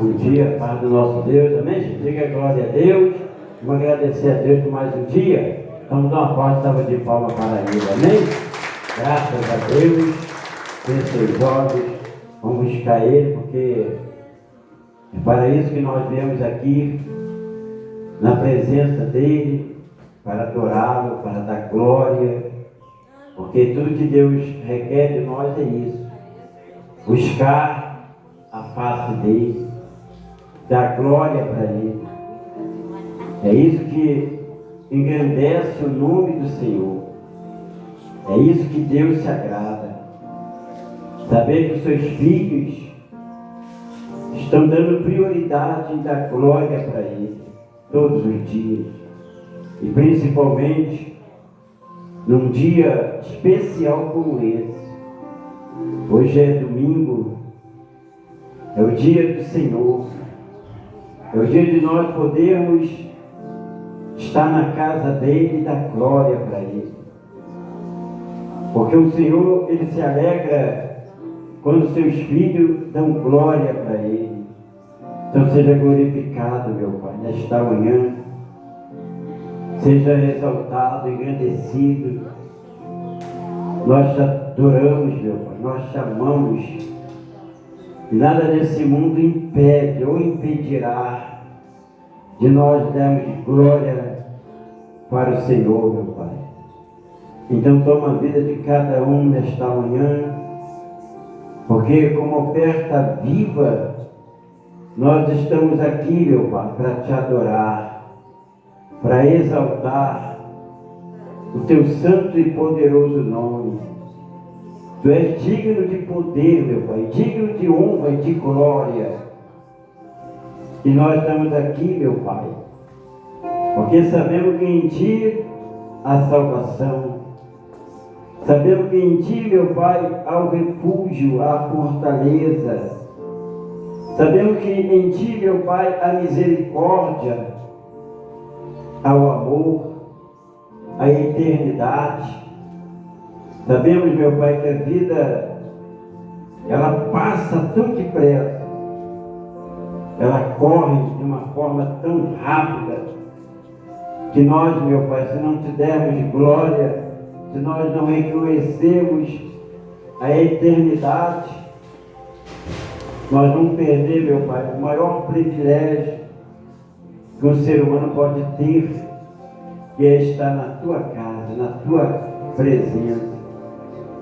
Bom dia, Pai do nosso Deus, amém? Diga glória a Deus. Vamos agradecer a Deus por mais um dia. Vamos dar uma forte salva de palmas para Ele, amém? Graças a Deus, feche seus olhos, vamos buscar Ele, porque é para isso que nós viemos aqui, na presença dEle, para adorá-lo, para dar glória, porque tudo que Deus requer de nós é isso, buscar a face dEle, dar glória para Ele. É isso que engrandece o nome do Senhor. É isso que Deus se agrada. Saber que os seus filhos estão dando prioridade em dar glória para Ele todos os dias. E principalmente num dia especial como esse. Hoje é domingo, é o dia do Senhor. É o dia de nós podermos estar na casa dEle e dar glória para Ele. Porque o Senhor, Ele se alegra quando seus filhos dão glória para Ele. Então seja glorificado, meu Pai, nesta manhã. Seja exaltado, engrandecido. Nós te adoramos, meu Pai, nós te amamos. E nada nesse mundo impede ou impedirá de nós darmos glória para o Senhor, meu Pai. Então toma a vida de cada um nesta manhã, porque como oferta viva, nós estamos aqui, meu Pai, para te adorar, para exaltar o teu santo e poderoso nome. Tu és digno de poder, meu Pai, digno de honra e de glória. E nós estamos aqui, meu Pai, porque sabemos que em Ti há salvação. Sabemos que em Ti, meu Pai, há o refúgio, há a fortaleza. Sabemos que em Ti, meu Pai, há misericórdia, há o amor, a eternidade. Sabemos, meu Pai, que a vida, ela passa tão depressa, ela corre de uma forma tão rápida, que nós, meu Pai, se não te dermos glória, se nós não reconhecermos a eternidade, nós vamos perder, meu Pai, o maior privilégio que um ser humano pode ter, que é estar na Tua casa, na Tua presença.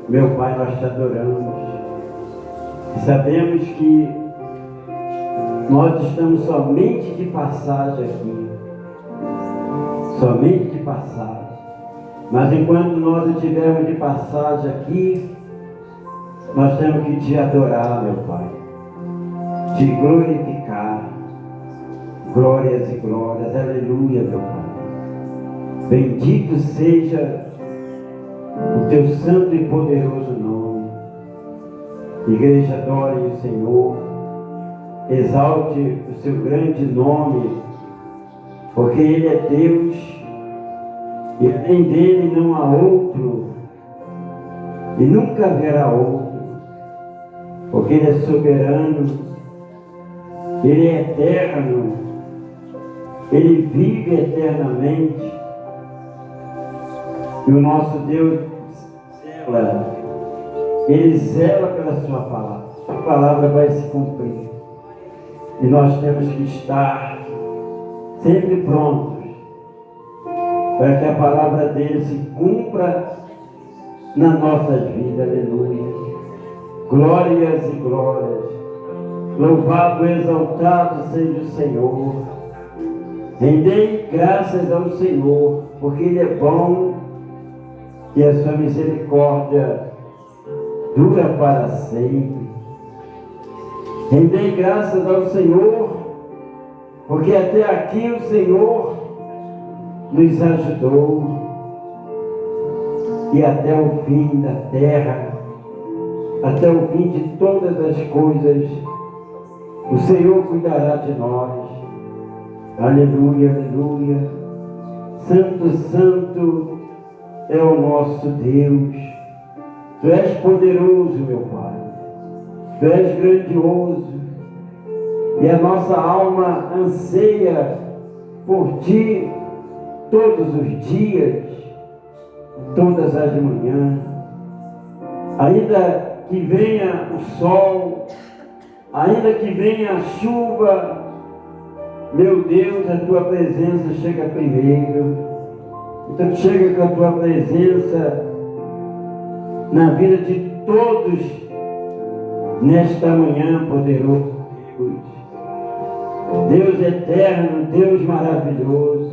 Meu Pai, nós te adoramos e sabemos que nós estamos somente de passagem aqui, somente de passagem. Mas enquanto nós estivermos de passagem aqui, nós temos que te adorar, meu Pai, te glorificar. Glórias e glórias, aleluia, meu Pai. Bendito seja o teu santo e poderoso nome. Igreja, adore o Senhor, exalte o seu grande nome, porque Ele é Deus, e além dele não há outro, e nunca haverá outro, porque Ele é soberano, Ele é eterno, Ele vive eternamente. E o nosso Deus zela, Ele zela pela sua palavra. Sua palavra vai se cumprir. E nós temos que estar sempre prontos para que a palavra dele se cumpra nas nossas vidas. Aleluia. Glórias e glórias. Louvado e exaltado seja o Senhor. Rendei graças ao Senhor, porque Ele é bom e a sua misericórdia dura para sempre. Rendei graças ao Senhor, porque até aqui o Senhor nos ajudou, e até o fim da terra, até o fim de todas as coisas, o Senhor cuidará de nós. Aleluia, aleluia. Santo, santo é o nosso Deus. Tu és poderoso, meu Pai. Tu és grandioso. E a nossa alma anseia por Ti todos os dias, todas as manhãs. Ainda que venha o sol, ainda que venha a chuva, meu Deus, a Tua presença chega primeiro. Então chega com a Tua presença na vida de todos nesta manhã, poderoso Deus. Deus eterno, Deus maravilhoso,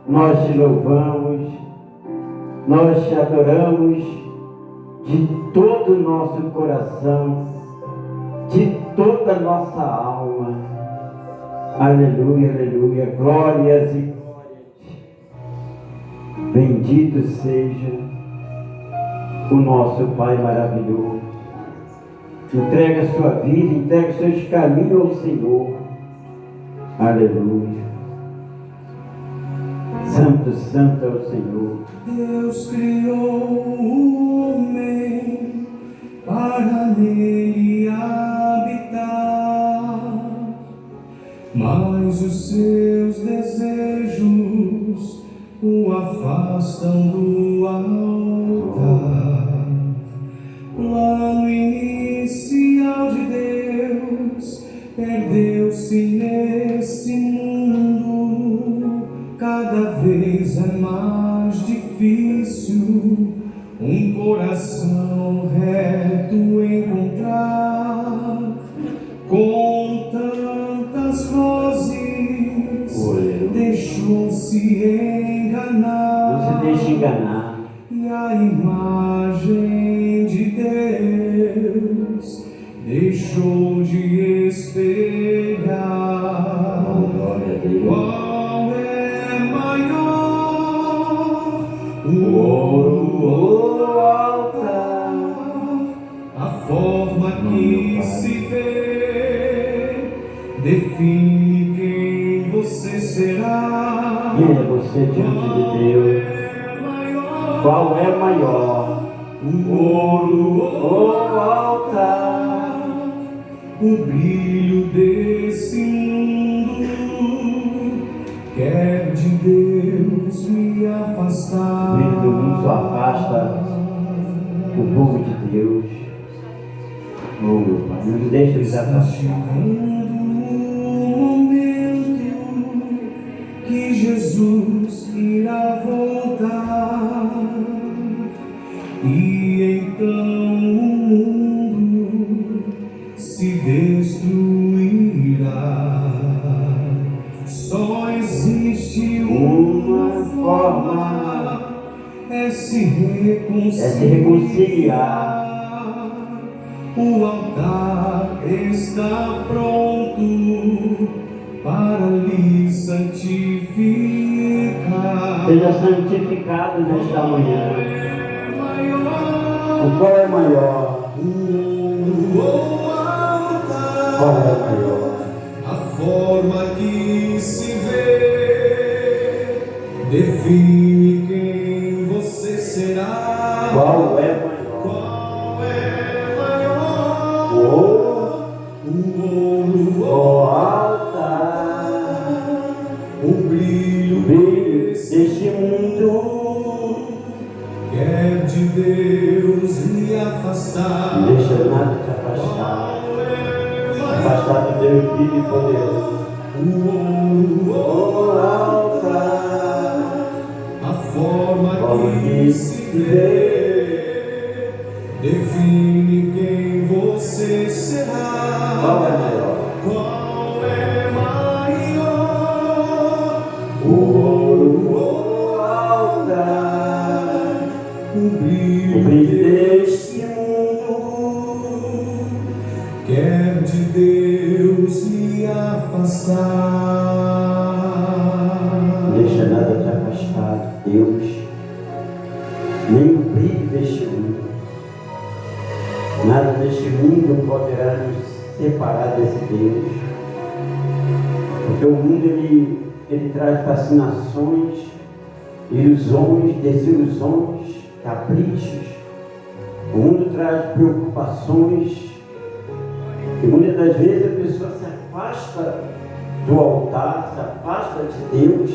nós Te louvamos, nós Te adoramos de todo o nosso coração, de toda a nossa alma. Aleluia, aleluia, glórias e glórias. Bendito seja o nosso Pai maravilhoso. Entrega a sua vida, entrega os seus caminhos ao Senhor. Aleluia. Santo, santo é o Senhor. Deus criou o homem para nele habitar, mas os seus desejos o afastam do altar. Plano inicial de Deus perdeu-se nesse mundo. Cada vez é mais difícil um coração reto encontrar. Com tantas vozes deixou-se enganar. Não se deixe enganar. E a imagem de Deus deixou de espelhar. Glória a Deus. Qual é maior? O ouro ouro ou o altar? A forma que se vê define quem você será. Quem é você diante de Deus? Qual é maior? O ouro ou o altar? O brilho desse mundo quer de Deus me afastar. O brilho do mundo só afasta o povo de Deus. Oh, meu Pai, não nos deixa desafastar. O momento que Jesus irá voltar, e então o mundo se destruirá. Só existe uma forma, é se reconciliar. O altar está pronto para lhe santificar. Seja santificado nesta manhã. O qual é maior? O altar. Qual é maior? A forma que se vê define quem você será. Qual é maior? Qual é maior? O ouro O ou o altar? o brilho Deste mundo quer de Deus me afastar. não deixa nada te afastar. Afastar do Deus vivo e poderoso. O ouro, O altar, a forma que se vê define quem você será. qual é maior? Qual é maior? O ouro ou o altar? O brilho O brilho deste mundo quer de Deus me afastar. Deixa nada te afastar de Deus, nem o brilho deste mundo. Nada deste mundo poderá nos separar desse Deus, porque o mundo ele traz fascinações, ilusões, desilusões, caprichos. O mundo traz preocupações, e muitas das vezes a pessoa se afasta afasta do altar, se afasta de Deus,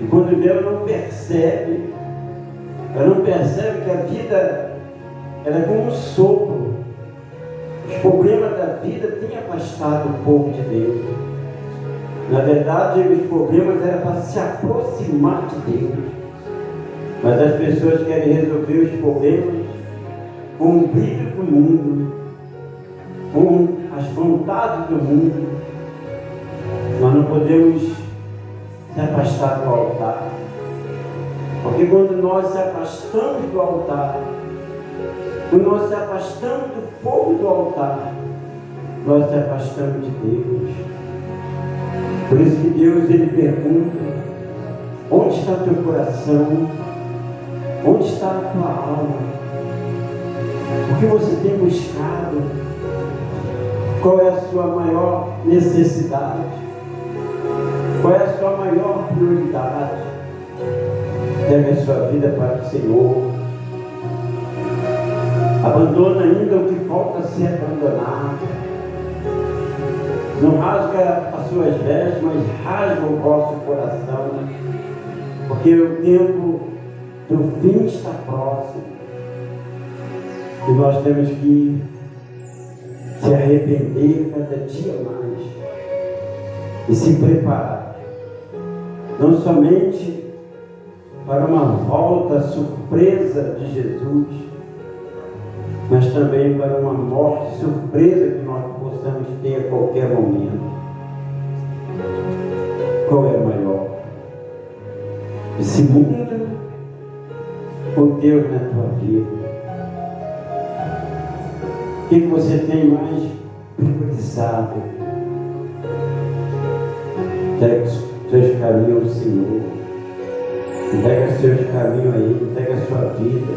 e quando Deus não percebe, ela não percebe que a vida ela é como um sopro. Os problemas da vida têm afastado o povo de Deus. Na verdade, os problemas eram para se aproximar de Deus. Mas as pessoas querem resolver os problemas com o brilho do mundo, com as vontades do mundo. Nós não podemos se afastar do altar. Porque quando nós se afastamos do altar, quando nós se afastamos do fogo do altar, nós se afastamos de Deus. Por isso que Deus, Ele pergunta: onde está teu coração? Onde está a tua alma? O que você tem buscado? Qual é a sua maior necessidade? Qual é a sua maior prioridade? Leve a sua vida para o Senhor. Abandona ainda o que falta ser abandonado. Não rasga as suas vestes, mas rasga o vosso coração. Porque o tempo do fim está próximo. E nós temos que se arrepender cada dia mais. E se preparar. Não somente para uma volta surpresa de Jesus, mas também para uma morte surpresa que nós possamos ter a qualquer momento. Qual é maior? Esse mundo ou Deus na tua vida? O que você tem mais priorizado? Entrega seus caminhos ao Senhor. Entrega seus caminhos a Ele, entrega a sua vida.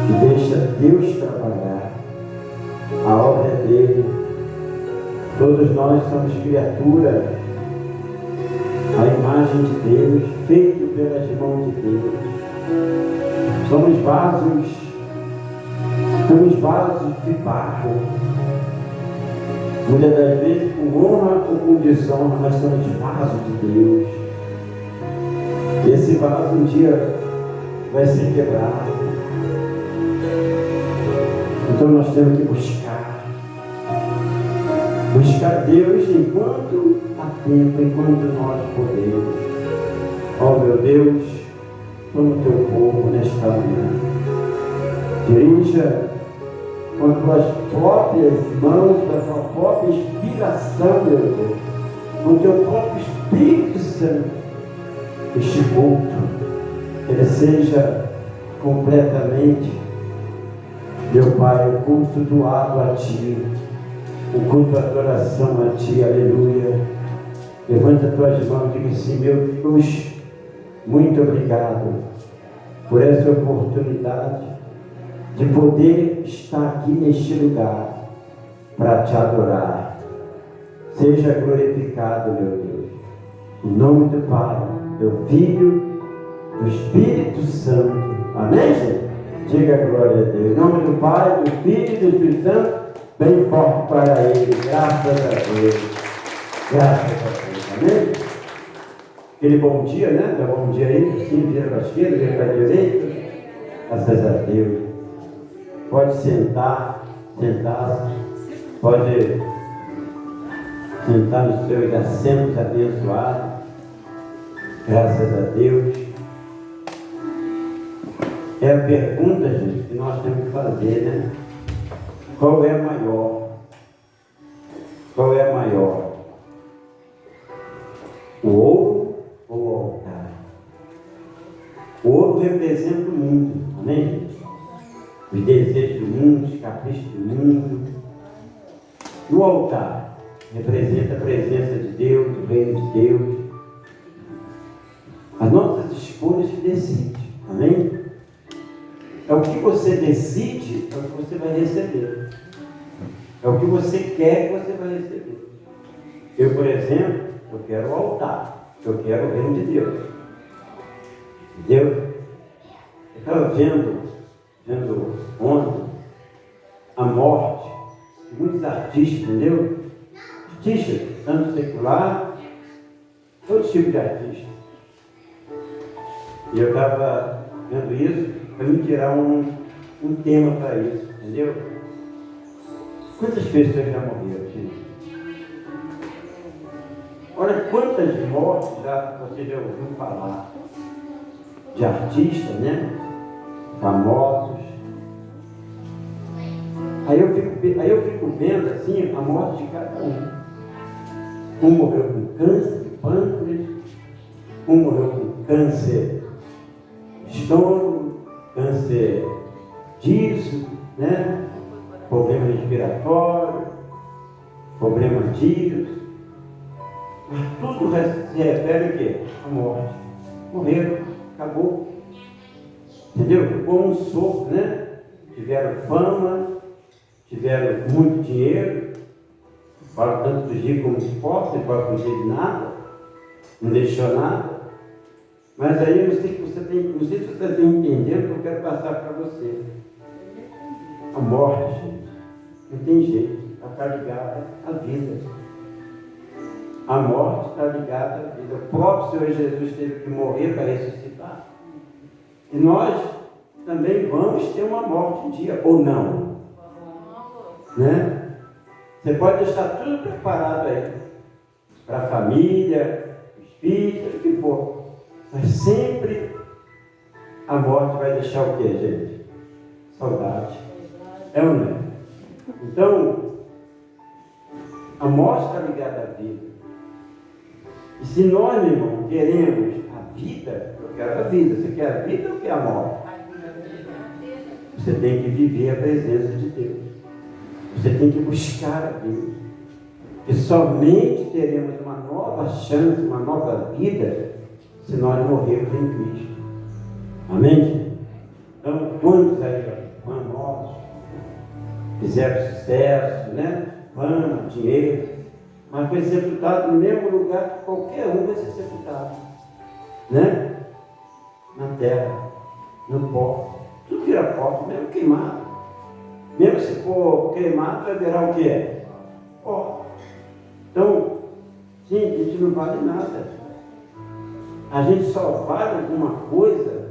E deixa Deus trabalhar. A obra é dele. Todos nós somos criaturas, a imagem de Deus, feito pelas mãos de Deus. Somos vasos de barro. Muitas das vezes, com honra ou com desonra, nós somos vasos de Deus. E esse vaso um dia vai ser quebrado. Então nós temos que buscar Deus enquanto há tempo, enquanto nós podemos. Ó meu Deus, toma o teu povo nesta manhã. Dirija com as tuas próprias mãos, com a tua própria inspiração, meu Deus, com o teu próprio Espírito Santo, este culto, ele seja completamente, meu Pai, o culto doado a Ti, o culto de adoração a Ti, aleluia. Levanta as tuas mãos e diga assim: meu Deus, muito obrigado por essa oportunidade de poder estar aqui neste lugar para Te adorar. Seja glorificado, meu Deus, em nome do Pai, do Filho, do Espírito Santo. Amém, gente? Diga glória a Deus. Em nome do Pai, do Filho e do Espírito Santo, bem forte para Ele. Graças a Deus. Graças a Deus. Amém? Aquele bom dia, né? Dá bom dia aí. Sim, vira para a esquerda, vira para a direita. Graças a Deus. Pode sentar. Pode sentar nos seus assentos abençoados. Graças a Deus. É a pergunta, gente, que nós temos que fazer, né? Qual é maior? Qual é maior? O ouro ou o altar? O ouro representa o mundo, amém, gente? Os desejos do mundo, os caprichos do mundo. E o altar representa a presença de Deus, o reino de Deus. As nossas escolhas que decidem, amém? É o que você decide, é o que você vai receber. É o que você quer que você vai receber. Eu, por exemplo, eu quero o altar. Eu quero o reino de Deus. Entendeu? Eu estava vendo ontem a morte de muitos artistas, entendeu? artistas, tanto secular, todo tipo de artista. E eu estava vendo isso para me tirar um tema para isso, entendeu? Quantas pessoas já morreram, gente? Olha quantas mortes já você já ouviu falar de artistas, né? Famosos. Aí eu fico vendo assim a morte de cada um. Um morreu com câncer de pâncreas, um morreu com câncer de estômago, câncer disso, né? Problema respiratório, problema disso. Mas tudo se refere a quê? A morte. Morreram, acabou. Entendeu? Ficou um sopro, né? Tiveram fama, tiveram muito dinheiro. Falo tanto dos ricos como dos pobres, não pode fugir de nada, não deixou nada. Mas aí eu não sei se você está entendendo o que eu quero passar para você. A morte, gente, não tem jeito, está ligada à vida. A morte está ligada à vida. O próprio Senhor Jesus teve que morrer para ressuscitar. E nós também vamos ter uma morte um dia, ou não? Né? Você pode deixar tudo preparado aí, para a família, os filhos, o que for. Mas sempre a morte vai deixar o quê, gente? Saudade. É ou não é? Então, a morte está ligada à vida. E se nós, meu irmão, queremos a vida, eu quero a vida. Você quer a vida ou quer a morte? Você tem que viver a presença de Deus. Você tem que buscar a Deus. E somente teremos uma nova chance, uma nova vida, se nós morrermos em Cristo. Amém? Então, quantos aí famosos fizeram sucesso, né? Fama, dinheiro, mas foi sepultado no mesmo lugar que qualquer um vai ser sepultado, né? Na terra, no pó. Tudo vira pó, mesmo queimado. Mesmo se for queimado, vai virar o quê? Pó. Então, gente, a gente não vale nada. A gente só vale alguma coisa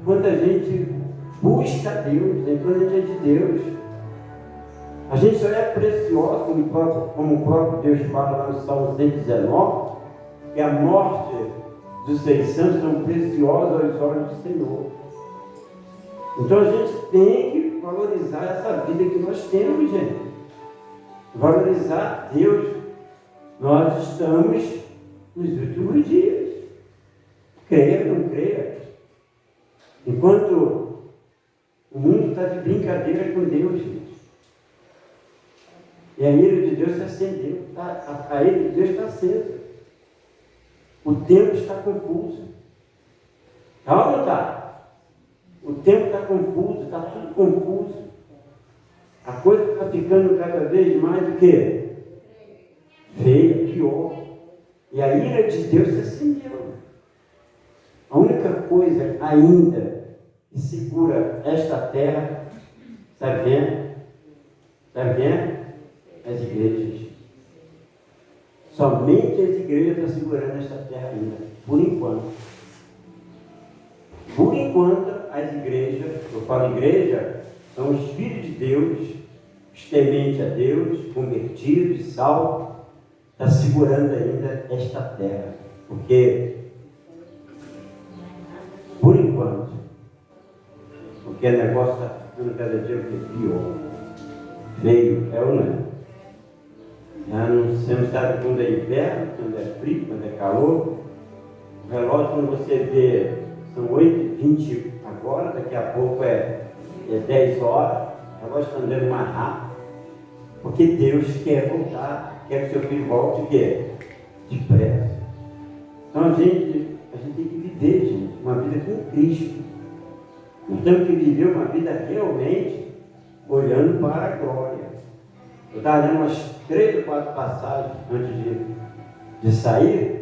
quando a gente busca Deus, quando a gente é de Deus. A gente só é precioso, como o próprio Deus fala lá no Salmo 119, que a morte dos seus santos são preciosos aos olhos do Senhor. Então a gente tem que valorizar essa vida que nós temos, gente. Valorizar Deus. Nós estamos nos últimos dias. Creia ou não creia. Enquanto o mundo está de brincadeira com Deus, gente. E a ira de Deus se acendeu. A ira de Deus está acesa. O tempo está confuso. Está ou não está? O tempo está confuso, está tudo confuso. A coisa está ficando cada vez mais do que? Feia, pior. E a ira de Deus se acendeu. A única coisa ainda que segura esta terra, sabe quem é? Sabe quem é? As igrejas. Somente as igrejas estão segurando esta terra ainda, por enquanto. Por enquanto, as igrejas, eu falo igreja, são os filhos de Deus, os tementes a Deus, convertidos, salvos, está segurando ainda esta terra. Porque, por enquanto, porque o negócio está ficando cada dia pior, feio, é ou não é? Você não sabe quando é inverno, quando é frio, quando é calor. O relógio, quando você vê, são 8h20 agora, daqui a pouco é 10 horas, o relógio está andando mais rápido, porque Deus quer voltar, quer que seu filho volte o quê? Depressa. Então a gente tem que viver, gente, uma vida com Cristo. Nós temos que viver uma vida realmente olhando para a glória. Eu estava lendo umas 3 ou 4 passagens antes de sair,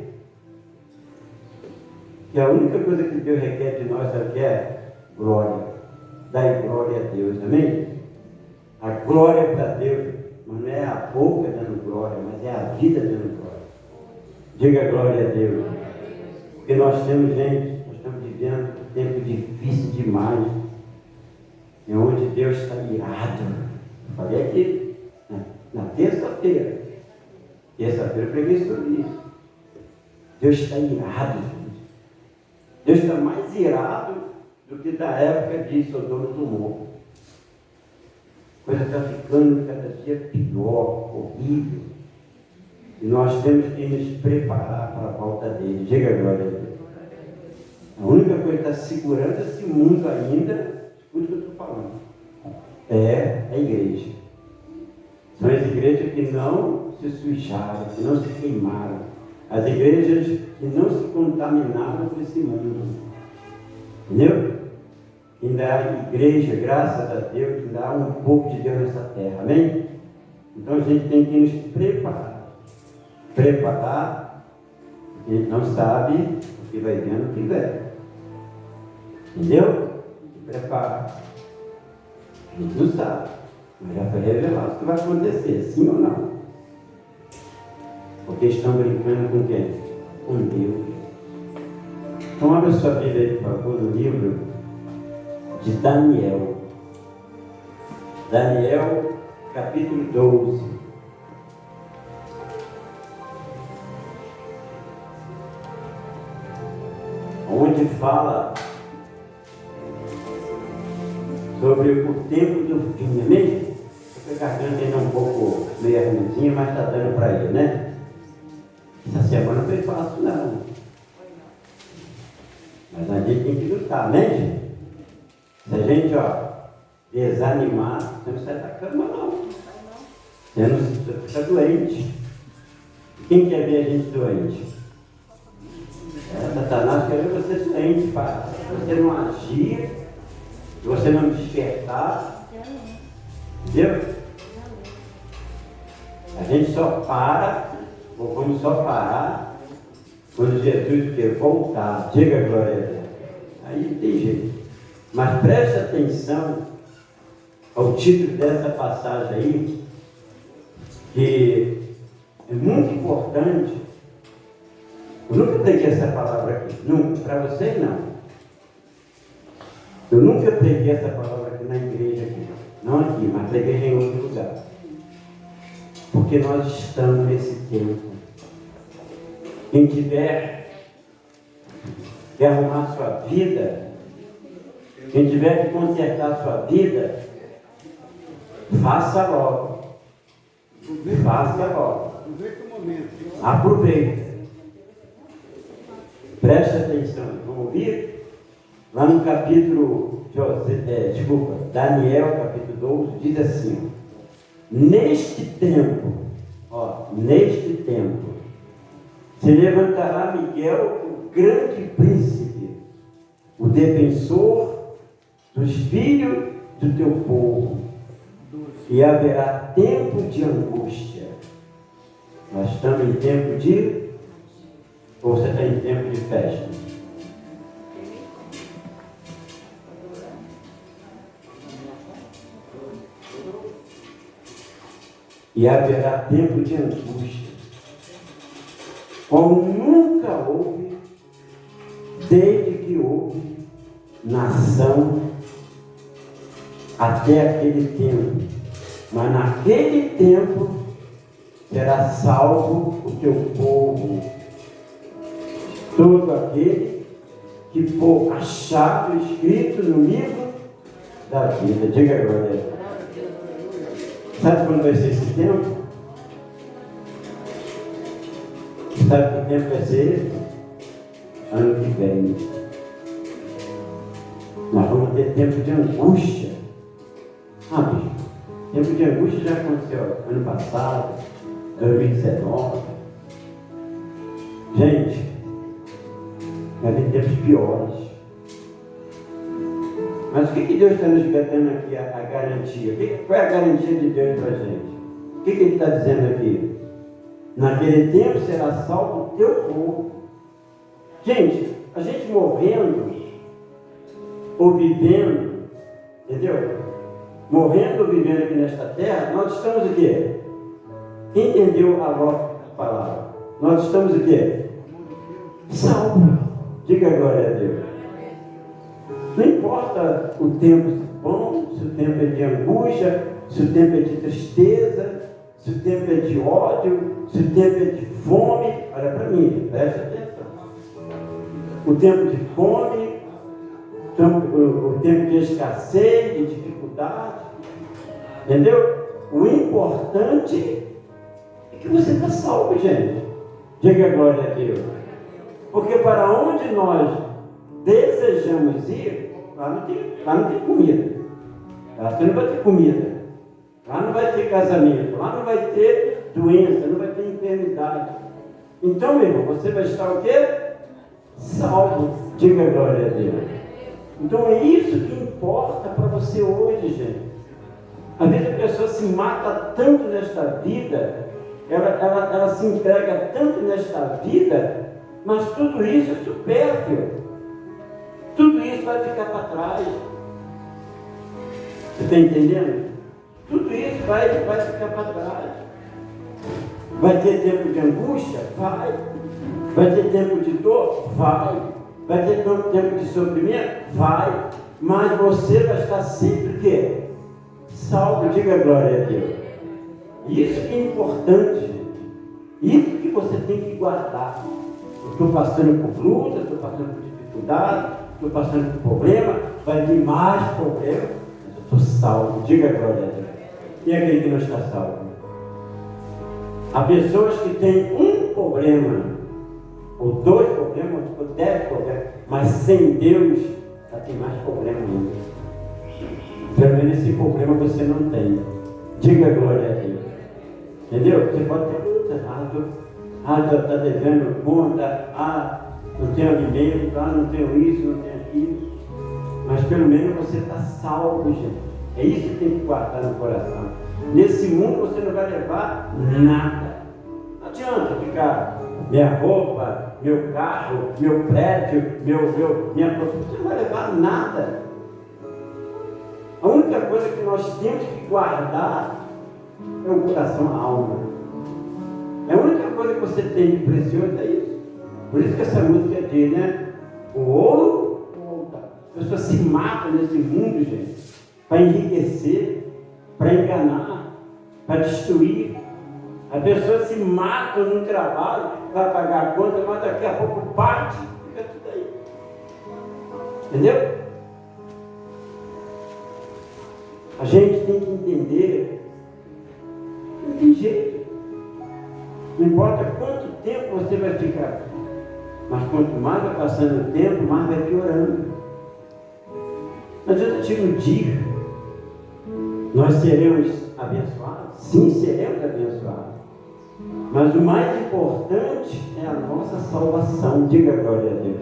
que a única coisa que Deus requer de nós, sabe o que é? Glória. Dai glória a Deus, amém? A glória para Deus Mas não é a boca dando glória, mas é a vida dando glória. Diga glória a Deus. Porque nós temos, gente, nós estamos vivendo um tempo difícil demais. É onde Deus está irado. Eu falei aqui, na terça-feira. Terça-feira eu preguei sobre isso. Deus está irado, gente. Deus está mais irado do que da época de Sodoma e Gomorra. A coisa está ficando cada dia pior, horrível. E nós temos que nos preparar para a volta dele. Diga glória a Deus. A única coisa que está segurando esse mundo ainda, escuta o que eu estou falando, é a igreja. São as igrejas que não se sujaram, que não se queimaram. As igrejas que não se contaminaram com esse mundo. Entendeu? Ainda há igreja, graças a Deus, ainda há um pouco de Deus nessa terra. Amém? Então a gente tem que nos preparar. Preparar, porque a gente não sabe o que vai vir no que vem. Entendeu? Se preparar. A gente não sabe. Mas já foi revelado o que vai acontecer, sim ou não. Porque estão brincando com quem? Com Deus. Então abra sua Bíblia aí, por favor, no livro de Daniel. Daniel, capítulo 12. Onde fala sobre o tempo do fim, amém? Porque a garganta ainda é um pouco meio ruimzinha, mas está dando para ele, né? Essa semana não foi fácil, não. Mas a gente tem que lutar, né, gente? Se a gente, desanimar, você não sai da cama, não. Você não fica doente. Quem quer ver a gente doente? Satanás quer ver você doente, pai. Você não agir, você não despertar. Entendeu? A gente só para, ou vamos só parar, quando Jesus voltar. Diga glória a Deus. Aí tem jeito. Mas preste atenção ao título dessa passagem aí, que é muito importante. Eu nunca preguei essa palavra aqui, nunca, para vocês não. Eu nunca preguei essa palavra aqui na igreja, aqui. Não aqui, mas preguei em outro lugar. Porque nós estamos nesse tempo. Quem tiver que arrumar sua vida, quem tiver que consertar sua vida, faça logo. Faça logo. Aproveita. Preste atenção. Vamos ouvir? Lá no capítulo, Daniel, capítulo 12, diz assim: neste tempo, se levantará Miguel, o grande príncipe, o defensor dos filhos do teu povo, e haverá tempo de angústia. Nós estamos em tempo de, ou você está em tempo de festa? E haverá tempo de angústia, como nunca houve, desde que houve nação até aquele tempo. Mas naquele tempo será salvo o teu povo, todo aquele que for achado escrito no livro da vida. Diga agora. Sabe quando vai ser esse tempo? Sabe que tempo vai ser esse? Ano que vem. Nós vamos ter tempo de angústia. Bicho, tempo de angústia já aconteceu ano passado, 2019. Gente, vai vir tempos piores. Mas o que Deus está nos dando aqui, a garantia? Qual é a garantia de Deus para a gente? O que Ele está dizendo aqui? Naquele tempo será salvo o teu povo. Gente, a gente morrendo ou vivendo, entendeu? morrendo ou vivendo aqui nesta terra, nós estamos o quê? Quem entendeu a palavra? Nós estamos o quê? Salvo. Diga glória a Deus. Não importa o tempo bom, se o tempo é de angústia, se o tempo é de tristeza, se o tempo é de ódio, se o tempo é de fome. Olha para mim, preste atenção. O tempo de fome, o tempo de escassez, de dificuldade. Entendeu? O importante é que você está salvo, gente. Diga glória a Deus. Porque para onde nós desejamos ir, lá não tem comida. Lá você não vai ter comida. Lá não vai ter casamento. Lá não vai ter doença, não vai ter enfermidade. Então, meu irmão, você vai estar o quê? Salvo. Diga glória a Deus. Então é isso que importa para você hoje, gente. Às vezes a pessoa se mata tanto nesta vida, ela se entrega tanto nesta vida, mas tudo isso é supérfluo. Tudo isso vai ficar para trás. Você está entendendo? Tudo isso vai ficar para trás. Vai ter tempo de angústia? Vai. Vai ter tempo de dor? Vai. Vai ter tempo de sofrimento? Vai. Mas você vai estar sempre o quê? Salvo. Diga glória a Deus. Isso que é importante, gente. Isso que você tem que guardar. Eu estou passando por luta, estou passando por dificuldade, estou passando por problema, vai vir mais problema, mas eu estou salvo. Diga glória a Deus. E aquele que não está salvo? Há pessoas que têm um problema, ou 2 problemas, ou 10 problemas, mas sem Deus já tem mais problema ainda. Pelo menos esse problema você não tem. Diga glória a Deus. Entendeu? Você pode ter muitas está devendo conta, não tenho alimento, não tenho isso, não tenho aquilo. Mas pelo menos você está salvo, gente. É isso que tem que guardar no coração. Nesse mundo você não vai levar nada. Não adianta ficar minha roupa, meu carro, meu prédio, minha profissão. Você não vai levar nada. A única coisa que nós temos que guardar é o coração, a alma. É a única coisa que você tem de precioso é isso. Por isso que essa música diz, né? O ouro volta. As pessoas se matam nesse mundo, gente, para enriquecer, para enganar, para destruir. As pessoas se matam no trabalho para pagar a conta, mas daqui a pouco parte, fica tudo aí. Entendeu? A gente tem que entender, não tem jeito. Não importa quanto tempo você vai ficar aqui, mas quanto mais vai passando o tempo, mais vai piorando. Não adianta te iludir. Nós seremos abençoados? Sim, seremos abençoados. Mas o mais importante é a nossa salvação. Diga glória a Deus.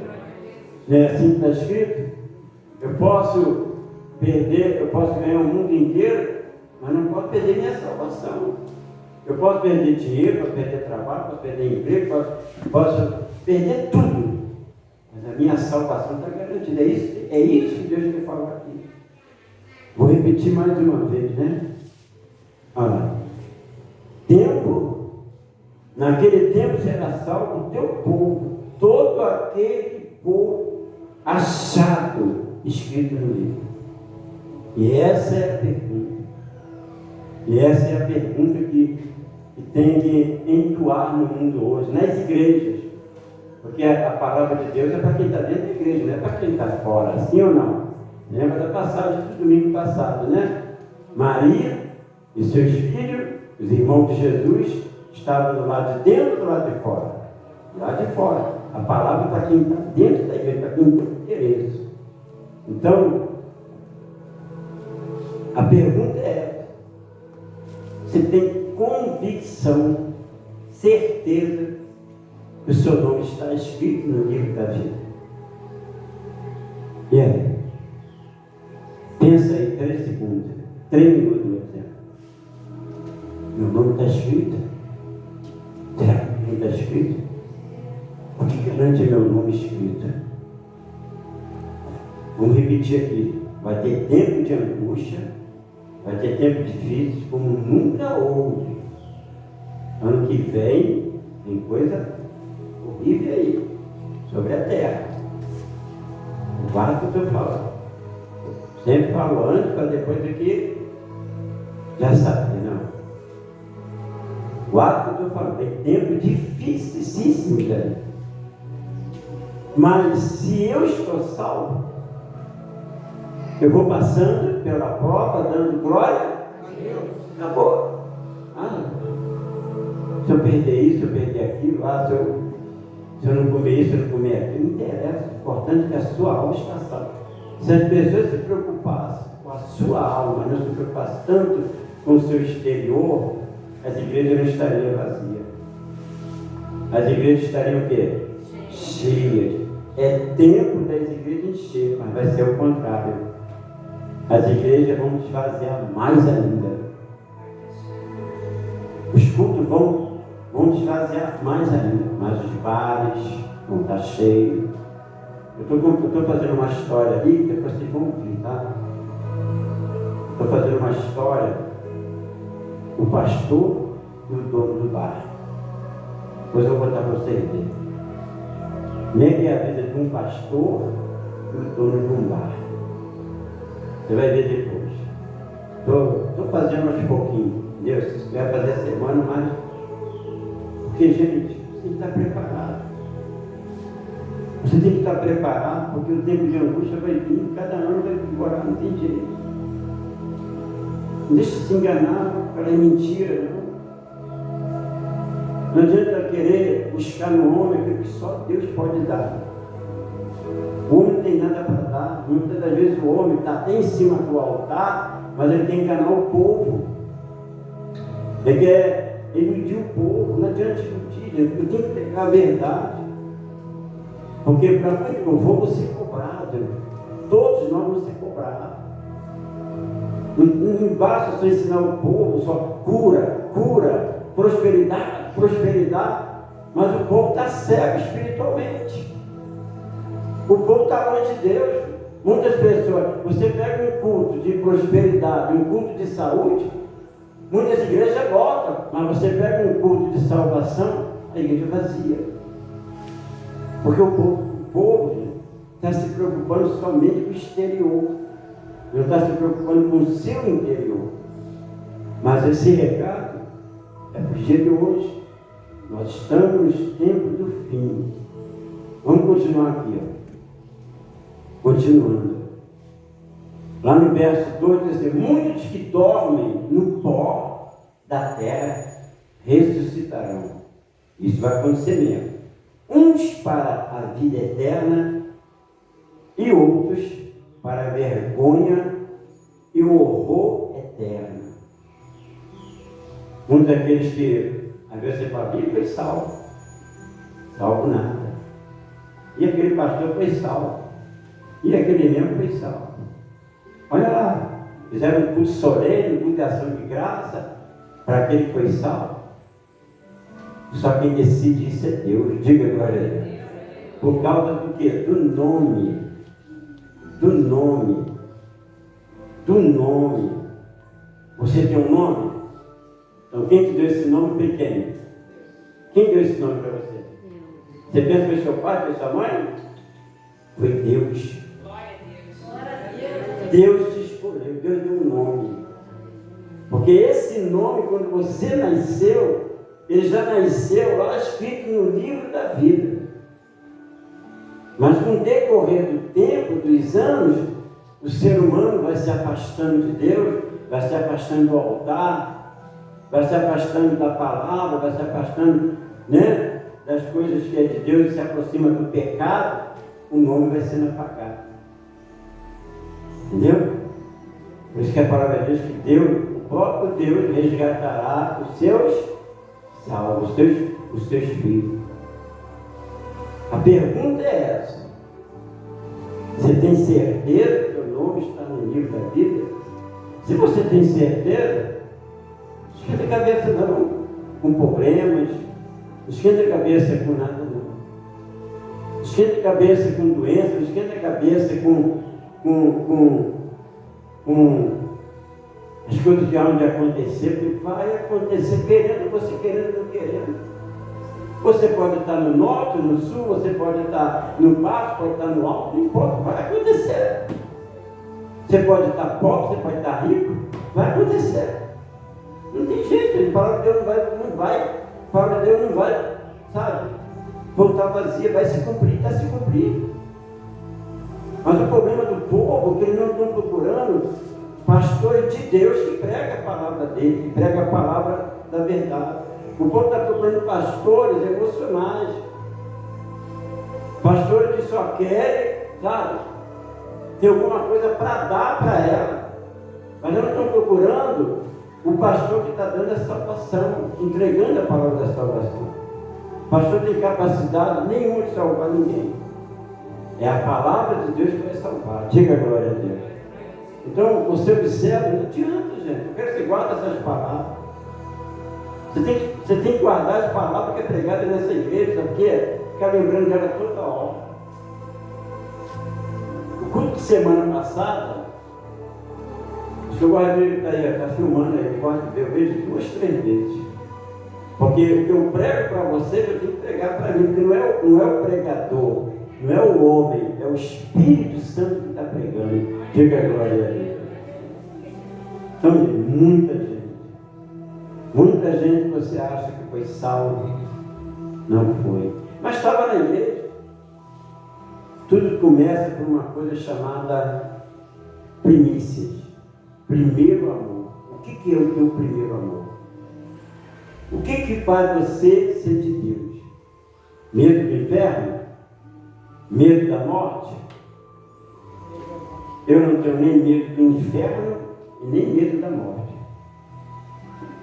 Não é assim que está escrito? Eu posso ganhar o mundo inteiro, mas não posso perder minha salvação. Eu posso perder dinheiro, posso perder trabalho, posso perder emprego, posso perder tudo. Mas a minha salvação está garantida. É isso que Deus quer falar aqui. Vou repetir mais uma vez, né? Olha, naquele tempo será salvo o teu povo, todo aquele que for achado escrito no livro. E essa é a pergunta. E essa é a pergunta que tem que entoar no mundo hoje, nas igrejas. Porque a palavra de Deus é para quem está dentro da igreja, não é para quem está fora, sim ou não? Lembra da passagem do domingo passado, né? Maria e seus filhos, os irmãos de Jesus, estavam do lado de dentro ou do lado de fora? Do lado de fora. A palavra é para quem está dentro da igreja, para quem tem interesse. Então, a pergunta é: você tem convicção, certeza que o seu nome está escrito no livro da vida? E aí? Pensa aí 3 segundos, 3 minutos, por exemplo. Meu nome está escrito? Será que meu nome está escrito? O que garante meu nome escrito? Vamos repetir aqui. Vai ter tempo de angústia, Vai ter tempo difícil como nunca houve. Ano que vem, tem coisa horrível aí, sobre a terra. Guarda o que eu estou falando. Sempre falo antes, para depois aqui, já sabe, não. Guarda o que eu estou falando. Tem tempo dificilíssimo aí. Mas se eu estou salvo, eu vou passando pela prova, dando glória a Deus. Acabou. Se eu perder isso, se eu perder aquilo, se eu não comer isso, se eu não comer aquilo, não interessa. O importante é que a sua alma está salva. Se as pessoas se preocupassem com a sua alma, não se preocupassem tanto com o seu exterior, as igrejas não estariam vazias. As igrejas estariam o quê? Cheias. É tempo das igrejas encher, mas vai ser o contrário. As igrejas vão esvaziar mais ainda. Os cultos vão esvaziar mais ainda. Mas os bares vão estar cheios. Eu estou fazendo uma história ali que depois vocês vão ouvir, tá? Estou fazendo uma história. O pastor e o dono do bar. Depois eu vou botar para vocês verem. Como é que é a vida de um pastor e o dono de um bar? Você vai ver depois. Estou fazendo aos pouquinhos. Deus, se quiser fazer a semana, mas... Porque, gente, você tem que estar preparado. Você tem que estar preparado, porque o tempo de angústia vai vir, cada ano vai embora, não tem jeito. Não deixa se enganar, para é mentira, não. Não adianta querer buscar no homem aquilo que só Deus pode dar. O homem não tem nada para dar. Muitas das vezes o homem está até em cima do altar, mas ele quer enganar o povo. Ele quer iludir o povo. Não adianta iludir, eu tenho que pegar a verdade. Porque para muito eu vou ser cobrado. Todos nós vamos ser cobrados. Não basta só ensinar o povo, só cura, prosperidade, mas o povo está cego espiritualmente. O povo está longe de Deus. Muitas pessoas, você pega um culto de prosperidade, um culto de saúde, muitas igrejas lotam, mas você pega um culto de salvação, a igreja é vazia. Porque o povo está se preocupando somente com o exterior, não está se preocupando com o seu interior. Mas esse recado é para o dia de hoje. Nós estamos nos tempos do fim. Vamos continuar aqui, ó. Continuando. Lá no verso 2 diz assim: muitos que dormem no pó da terra ressuscitarão. Isso vai acontecer mesmo. Uns para a vida eterna e outros para a vergonha e o horror eterno. Muitos daqueles que, às vezes você fala, ele foi salvo. Salvo nada. E aquele pastor foi salvo. E aquele mesmo foi salvo. Olha lá, fizeram um culto solene, um culto de ação de graça, para aquele que foi salvo. Só quem decide isso é Deus. Diga glória a Deus. Por causa do quê? Do nome. Você tem um nome? Então quem te deu esse nome foi quem? Quem deu esse nome para você? Você pensa que foi seu pai, foi sua mãe? Foi Deus. Deus te escolheu, Deus deu um nome. Porque esse nome, quando você nasceu, ele já nasceu lá escrito no livro da vida. Mas com o decorrer do tempo, dos anos, o ser humano vai se afastando de Deus, vai se afastando do altar, vai se afastando da palavra, vai se afastando, né, das coisas que é de Deus e se aproxima do pecado, o nome vai sendo apagado. Entendeu? Por isso que a palavra diz que Deus, o próprio Deus, resgatará os seus salvos, os seus filhos. A pergunta é essa: você tem certeza que o nome está no livro da vida? Se você tem certeza, não esquenta a cabeça não com problemas, não esquenta a cabeça com nada não. Não esquenta a cabeça com doença, não esquenta a cabeça com As coisas que hão de acontecer, que vai acontecer querendo, você querendo, não querendo. Você pode estar no norte, no sul, você pode estar no baixo, pode estar no alto, não importa, vai acontecer. Você pode estar pobre, você pode estar rico, vai acontecer. Não tem jeito, a palavra de Deus não vai, a palavra de Deus não vai, sabe, voltar vazia, vai se cumprir, está se cumprindo. Mas o problema do povo é que eles não estão procurando pastores de Deus que pregam a palavra dele, que pregam a palavra da verdade. O povo está procurando pastores emocionais, pastores que só querem, sabe, ter alguma coisa para dar para ela, mas não estão procurando o pastor que está dando a salvação, entregando a palavra da salvação. O pastor não tem capacidade nenhuma de salvar ninguém. É a palavra de Deus que vai salvar. Diga a glória a Deus. Então, você observa, não adianta, gente. Eu quero que você guarde essas palavras. Você tem que guardar as palavras que é pregada nessa igreja, porque ficar lembrando dela toda hora. O culto de semana passada, acho que o guarda-reio está filmando aí, eu vejo 2, 3 vezes. Porque o que eu prego para você, eu tenho que pregar para mim, porque não é o pregador, não é o homem, é o Espírito Santo que está pregando. Diga a glória a Deus. Então, muita gente que você acha que foi salvo, não foi. Mas estava na igreja. Tudo começa por uma coisa chamada primícias. Primeiro amor. O que é o teu primeiro amor? O que faz você ser de Deus? Medo do inferno? Medo da morte? Eu não tenho nem medo do inferno e nem medo da morte.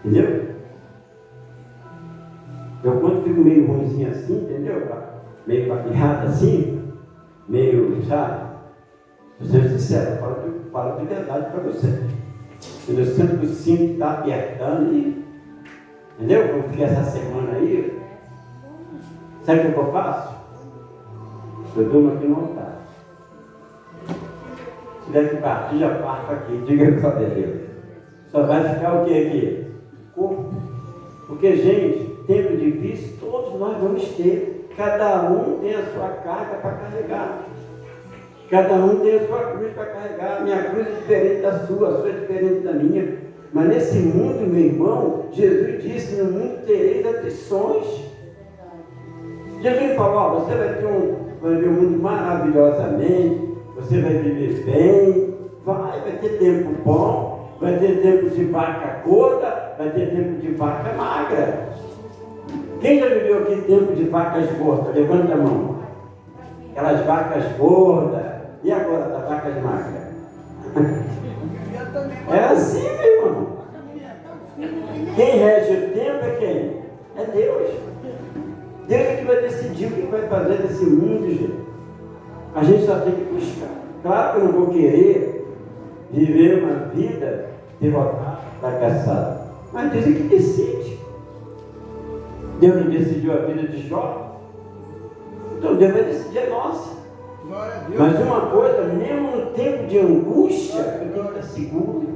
Entendeu? Eu quando fico meio ruimzinho assim, entendeu? Meio papiado assim, meio, sabe? Vou ser sincero, eu falo de verdade para você. Eu sinto que o cinto está apertando e, entendeu? Como fica essa semana aí, sabe o que eu faço? Eu durmo aqui no altar. Se tiver que partir, já parto aqui, diga glória a Deus. Só vai ficar o que aqui? Corpo. Porque, gente, tempo difícil todos nós vamos ter. Cada um tem a sua carga para carregar. Cada um tem a sua cruz para carregar. A minha cruz é diferente da sua, a sua é diferente da minha. Mas nesse mundo, meu irmão, Jesus disse: no mundo tereis aflições. Jesus falou: ó, você vai ver um mundo maravilhosamente, você vai viver bem, vai ter tempo bom, vai ter tempo de vaca gorda, vai ter tempo de vaca magra. Quem já viveu aqui tempo de vacas gordas? Levanta a mão. Aquelas vacas gordas. E agora das vacas magras? É assim, meu irmão. Quem rege o tempo é quem? É Deus. Deus é que vai decidir o que vai fazer desse mundo, gente. A gente só tem que buscar. Claro que eu não vou querer viver uma vida derrotada, fracassada. Mas Deus é que decide. Deus não decidiu a vida de Jó. Então Deus vai decidir a nossa. Mas uma coisa, mesmo no tempo de angústia, eu tenho que estar seguro.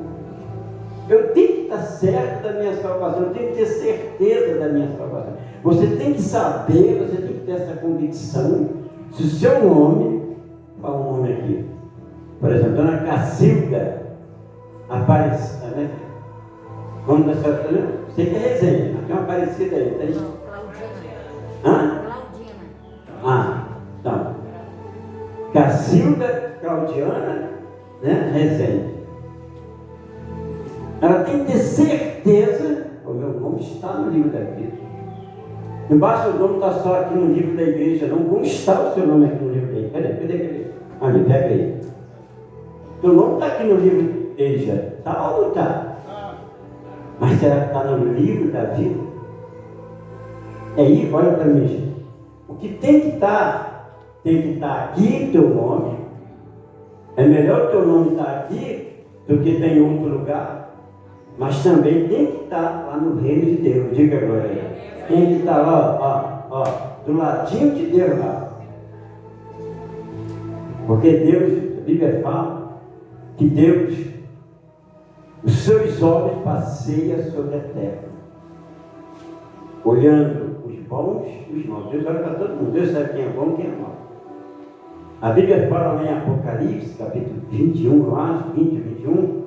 Eu tenho que estar certo da minha salvação. Eu tenho que ter certeza da minha salvação. Você tem que saber, você tem que ter essa convicção. Se o seu nome, fala um nome aqui, por exemplo, Dona Cacilda Aparecida, né? Vamos da senhora, tá vendo? Você que é resenha, mas tem uma Aparecida aí, tá aí? Claudina. Hã? Claudina. Ah, então. Cacilda Claudiana, né? Resenha. Ela tem que ter certeza, o meu nome está no livro da vida. Não basta o nome estar só aqui no livro da igreja, não. Como está o seu nome aqui no livro da igreja? Cadê? Ali, pega aí. Teu nome está aqui no livro da igreja. Está ou não está? Mas será que está no livro da vida? É aí, olha para mim, gente. O que tem que estar aqui teu nome. É melhor o teu nome estar aqui do que estar em outro lugar. Mas também tem que estar lá no reino de Deus. Diga agora aí. Tem que estar lá, ó, do ladinho de Deus lá. Porque Deus, a Bíblia fala que Deus Os seus olhos passeiam sobre a terra, olhando os bons e os maus. Deus olha para todo mundo. Deus sabe quem é bom e quem é mau. A Bíblia fala lá em Apocalipse, capítulo 21, eu acho, 20 e 21,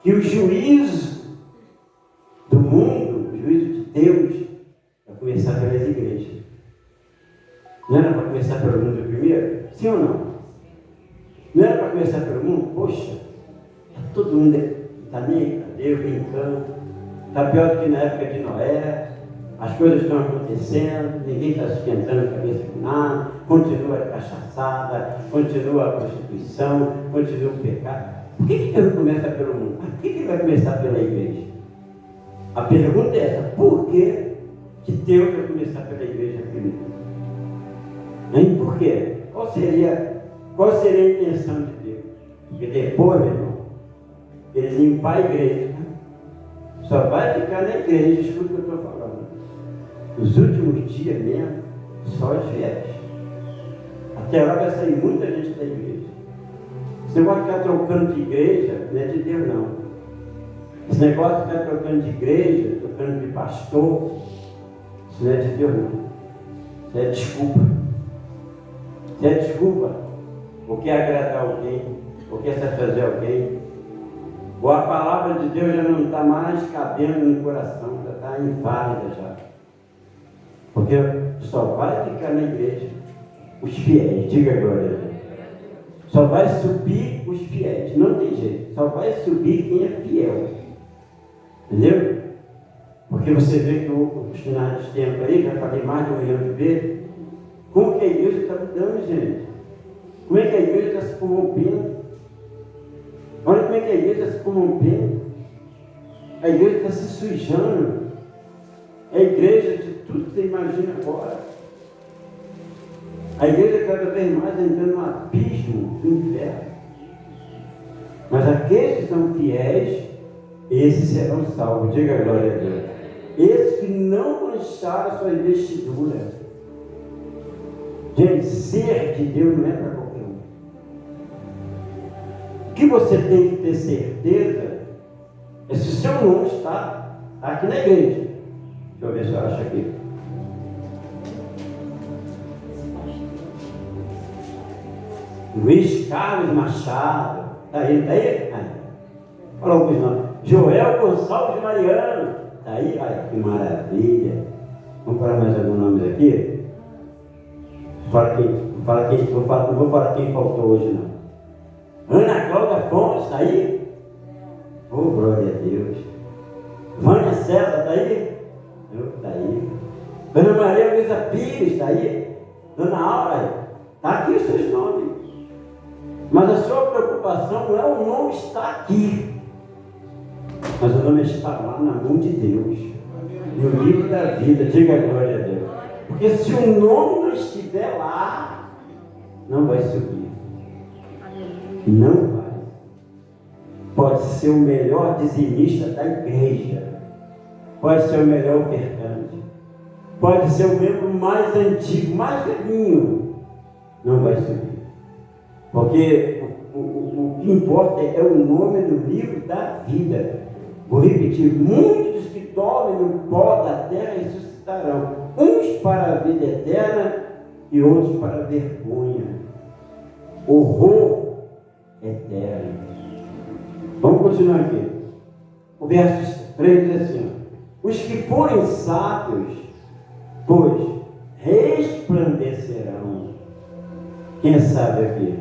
que o juízo do mundo, o juízo de Deus, vai começar pelas igrejas. Não era para começar pelo mundo primeiro? Sim ou não? Não era para começar pelo mundo? Poxa, todo mundo está nem aí para Deus, brincando. Está pior do que na época de Noé. As coisas estão acontecendo, ninguém está esquentando a cabeça com nada, continua a cachaçada, continua a prostituição, continua o pecado. Por que Deus começa pelo mundo? Por que Ele vai começar pela igreja? A pergunta é essa: por que Deus vai começar pela igreja primeiro? Hein? Por quê? Qual seria a intenção de Deus? Porque depois, meu irmão, Ele limpar a igreja, só vai ficar na igreja, escuta o que eu estou falando. Nos últimos dias mesmo, só os fiéis. Até lá vai sair muita gente da igreja. Esse negócio de ficar trocando de igreja não é de Deus, não. Esse negócio de ficar trocando de igreja, trocando de pastor, isso não é de Deus, não. Isso é desculpa. Isso é desculpa. Ou quer agradar alguém, ou quer satisfazer alguém. Ou a palavra de Deus já não está mais cabendo no coração, já está inválida já. Porque só vai ficar na igreja os fiéis, diga glória a Deus. Só vai subir os fiéis, não tem jeito, só vai subir quem é fiel. Entendeu? Porque você vê que os finais de tempo aí, já falei mais de 1 milhão de vezes, como que a igreja está mudando, gente? Como é que a igreja está se corrompendo? Olha como é que a igreja está se corrompendo. A igreja está se sujando. A igreja de tudo que você imagina agora. A igreja cada vez mais entrando no abismo do inferno. Mas aqueles que são fiéis, esses serão salvos. Diga a glória a Deus. Esses que não mancharam suas vestiduras. Gente, ser de Deus não é para qualquer um. O que você tem que ter certeza é se o seu nome está aqui na igreja. Deixa eu ver se eu acho aqui. Luiz Carlos Machado. Está aí, está aí? Olha alguns nomes. Joel Gonçalves Mariano. Está aí? Olha que maravilha. Vamos falar mais alguns nomes aqui? Não vou falar quem faltou hoje, não. Ana Cláudia Fontes. Está aí? Oh, glória a Deus. Vânia César. Está aí? Está aí. Dona Maria Luísa Pires, está aí? Dona Aura, está aqui os seus nomes. Mas a sua preocupação não é o nome estar aqui, mas o nome está lá na mão de Deus, no livro da vida. Diga a glória a Deus. Porque se o nome não estiver lá, não vai subir. Não vai. Pode ser o melhor dizimista da igreja. Pode ser o melhor ofertante, pode ser o membro mais antigo, mais velhinho, não vai subir, porque o que importa é o nome no livro da vida. Vou repetir: muitos que dormem no pó da terra ressuscitarão, uns para a vida eterna e outros para a vergonha, horror eterno. Vamos continuar aqui. O verso 3 diz assim: os que forem sábios, pois resplandecerão. Quem é sábio aqui?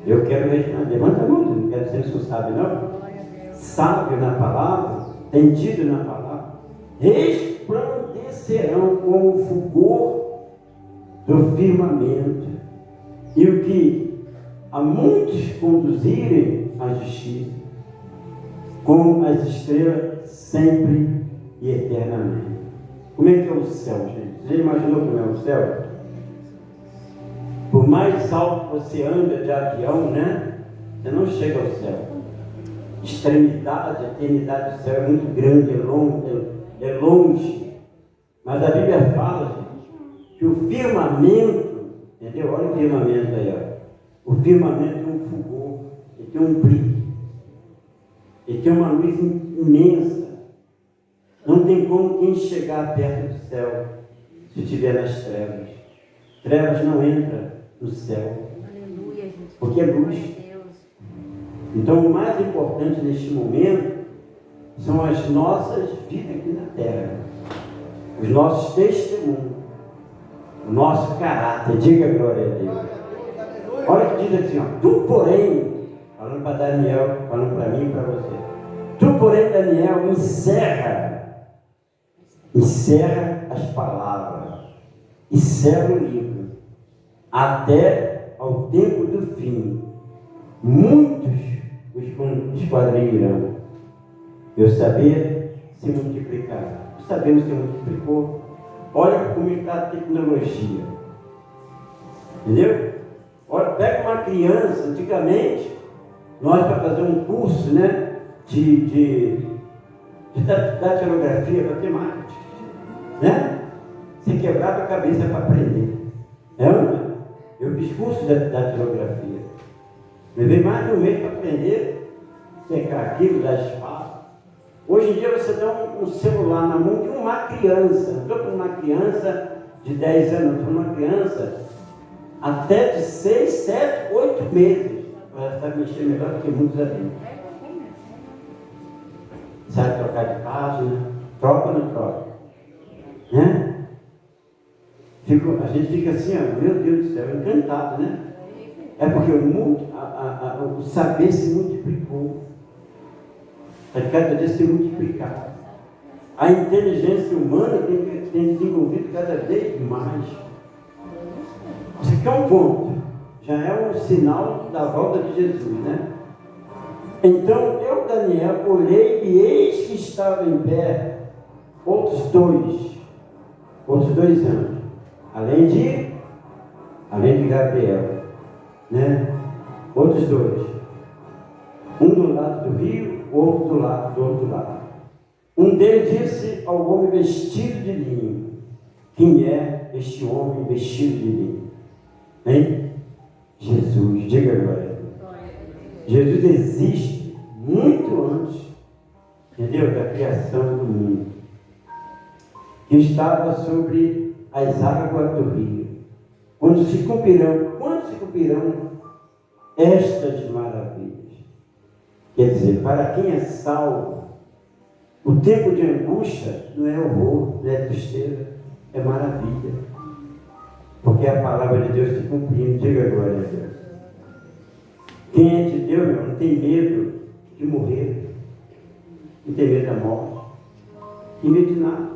Eu quero resplandecer. Levanta a mão, não quero ser só sábio, não. Sábio na palavra, entendido na palavra, resplandecerão como o fulgor do firmamento, e o que a muitos conduzirem à justiça, como as estrelas sempre e eternamente. Como é que é o céu, gente? Você já imaginou como é o céu? Por mais alto você anda de avião, né? Você não chega ao céu. Extremidade, eternidade do céu é muito grande, é longe. Mas a Bíblia fala, gente, que o firmamento, entendeu? Olha o firmamento aí, ó. O firmamento tem um fulgor, ele tem um brilho. Ele tem uma luz imensa. Não tem como quem chegar perto do céu se estiver nas trevas. Trevas não entram no céu. Aleluia, gente. Porque é luz. Glória a Deus. Então, o mais importante neste momento são as nossas vidas aqui na terra, os nossos testemunhos, o nosso caráter. Diga glória a Deus. Olha o que diz assim, ó. Tu, porém, falando para Daniel, falando para mim e para você. Tu, porém, Daniel, encerra as palavras, encerra o livro, até ao tempo do fim. Muitos os esquadrilharão. Eu saber se multiplicar. Sabemos se multiplicou. Olha como está a tecnologia. Entendeu? Olha, pega uma criança, antigamente, nós para fazer um curso, né, de datilografia, matemática, né? Você quebrava a cabeça para aprender. Eu fiz curso de datilografia. Levei mais de um mês para aprender, secar aquilo, dar espaço. Hoje em dia você dá um celular na mão de uma criança. Não estou falando uma criança de 10 anos, estou falando uma criança até de 6, 7, 8 meses. Ela sabe mexer melhor do que muitos adultos. Sabe trocar de página? Troca ou não troca? Né? A gente fica assim, ó, meu Deus do céu, encantado, né? É porque o saber se multiplicou. Cada dia se multiplicar. A inteligência humana tem desenvolvido cada vez mais. Isso aqui é um ponto. Já é um sinal da volta de Jesus, né? Então, eu, Daniel, olhei e eis que estavam em pé outros dois anjos. Além de Gabriel, né? Outros dois. Um do lado do rio, o outro do outro lado. Um deles disse ao homem vestido de linho: quem é este homem vestido de linho? Hein? Jesus, diga agora. Jesus existe muito antes, entendeu? Da criação do mundo. Que estava sobre as águas do rio. Quando se cumprirão estas maravilhas? Quer dizer, para quem é salvo, o tempo de angústia não é horror, não é tristeza, é maravilha. Porque a palavra de Deus se cumprindo. Diga glória a Deus. Quem é de Deus, meu, não tem medo de morrer, não tem medo da morte, não tem medo de nada.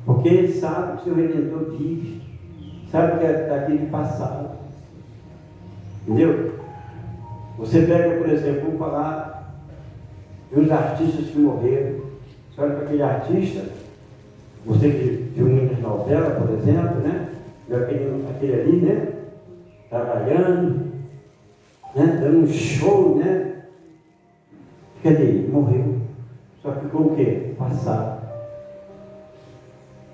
Porque ele sabe que o seu Redentor vive, sabe que está aqui de passado. Entendeu? Você pega, por exemplo, vamos falar de uns artistas que morreram. Você olha para aquele artista, você que viu muitas novelas, por exemplo, né? Aquele ali, né? Trabalhando, né? Dando um show, né? Cadê ele? Morreu. Só ficou o quê? Passado.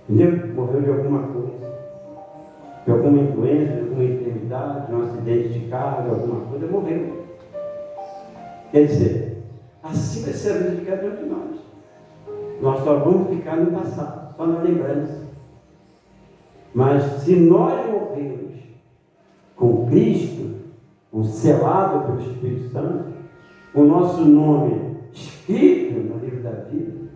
Entendeu? Morreu de alguma coisa. De alguma doença, de alguma enfermidade, de um acidente de carro, de alguma coisa, morreu. Quer dizer, assim vai ser a vida de cada um de nós. Nós só vamos ficar no passado, só na lembrança. Mas se nós morrermos com Cristo, selado pelo Espírito Santo, o nosso nome escrito no livro da vida,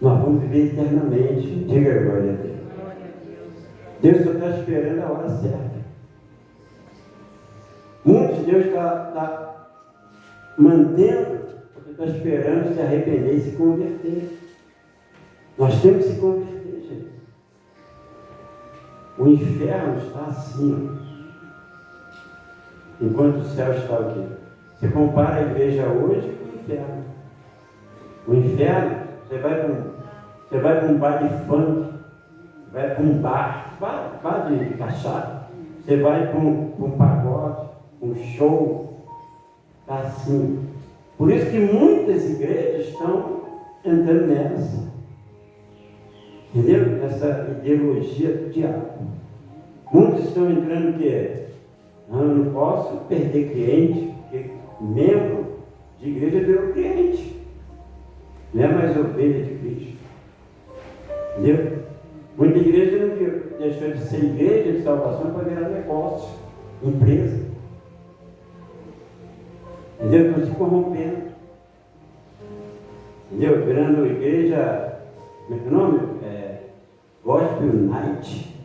nós vamos viver eternamente. Diga glória a Deus. Deus só está esperando a hora certa. Muitos Deus está mantendo, porque está esperando se arrepender e se converter. Nós temos que se converter, gente. O inferno está assim, enquanto o céu está o quê? Você compara a igreja hoje com o inferno. O inferno, você vai para um bar de funk, vai para um bar de cachaça, você vai para um pagode, um show, está assim. Por isso que muitas igrejas estão entrando nessa. Entendeu? Essa ideologia do diabo. Muitos estão entrando o quê? Eu não posso perder cliente, porque membro de igreja virou crente. Não é mais ovelha de Cristo. Entendeu? Muita igreja não deixou de ser igreja de salvação para virar negócio, empresa. Entendeu? Estão se corrompendo. Entendeu? Virando igreja, como é que é o nome? Gospel Night.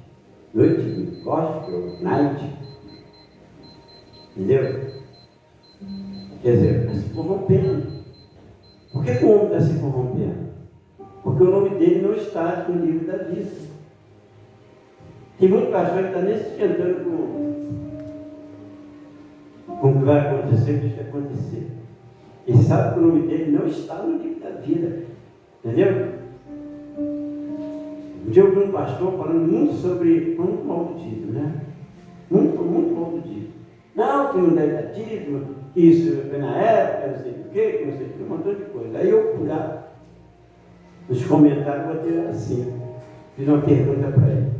Noite de Gospel Night. Entendeu? Quer dizer, está se corrompendo. Por que o homem está se corrompendo? Porque o nome dele não está no livro da vida. Tem muito pastor que está nem se esquentando com o que vai acontecer, o que vai acontecer. Ele sabe que o nome dele não está no livro da vida. Entendeu? Um dia eu vi um pastor falando muito mal do dízimo, né? Muito mal do dízimo. Não, que não deve dar dízimo, que isso foi na época, não sei o quê, que não sei o que, um montão de coisa. Aí eu fui lá, nos comentários, botei assim, fiz uma pergunta para ele.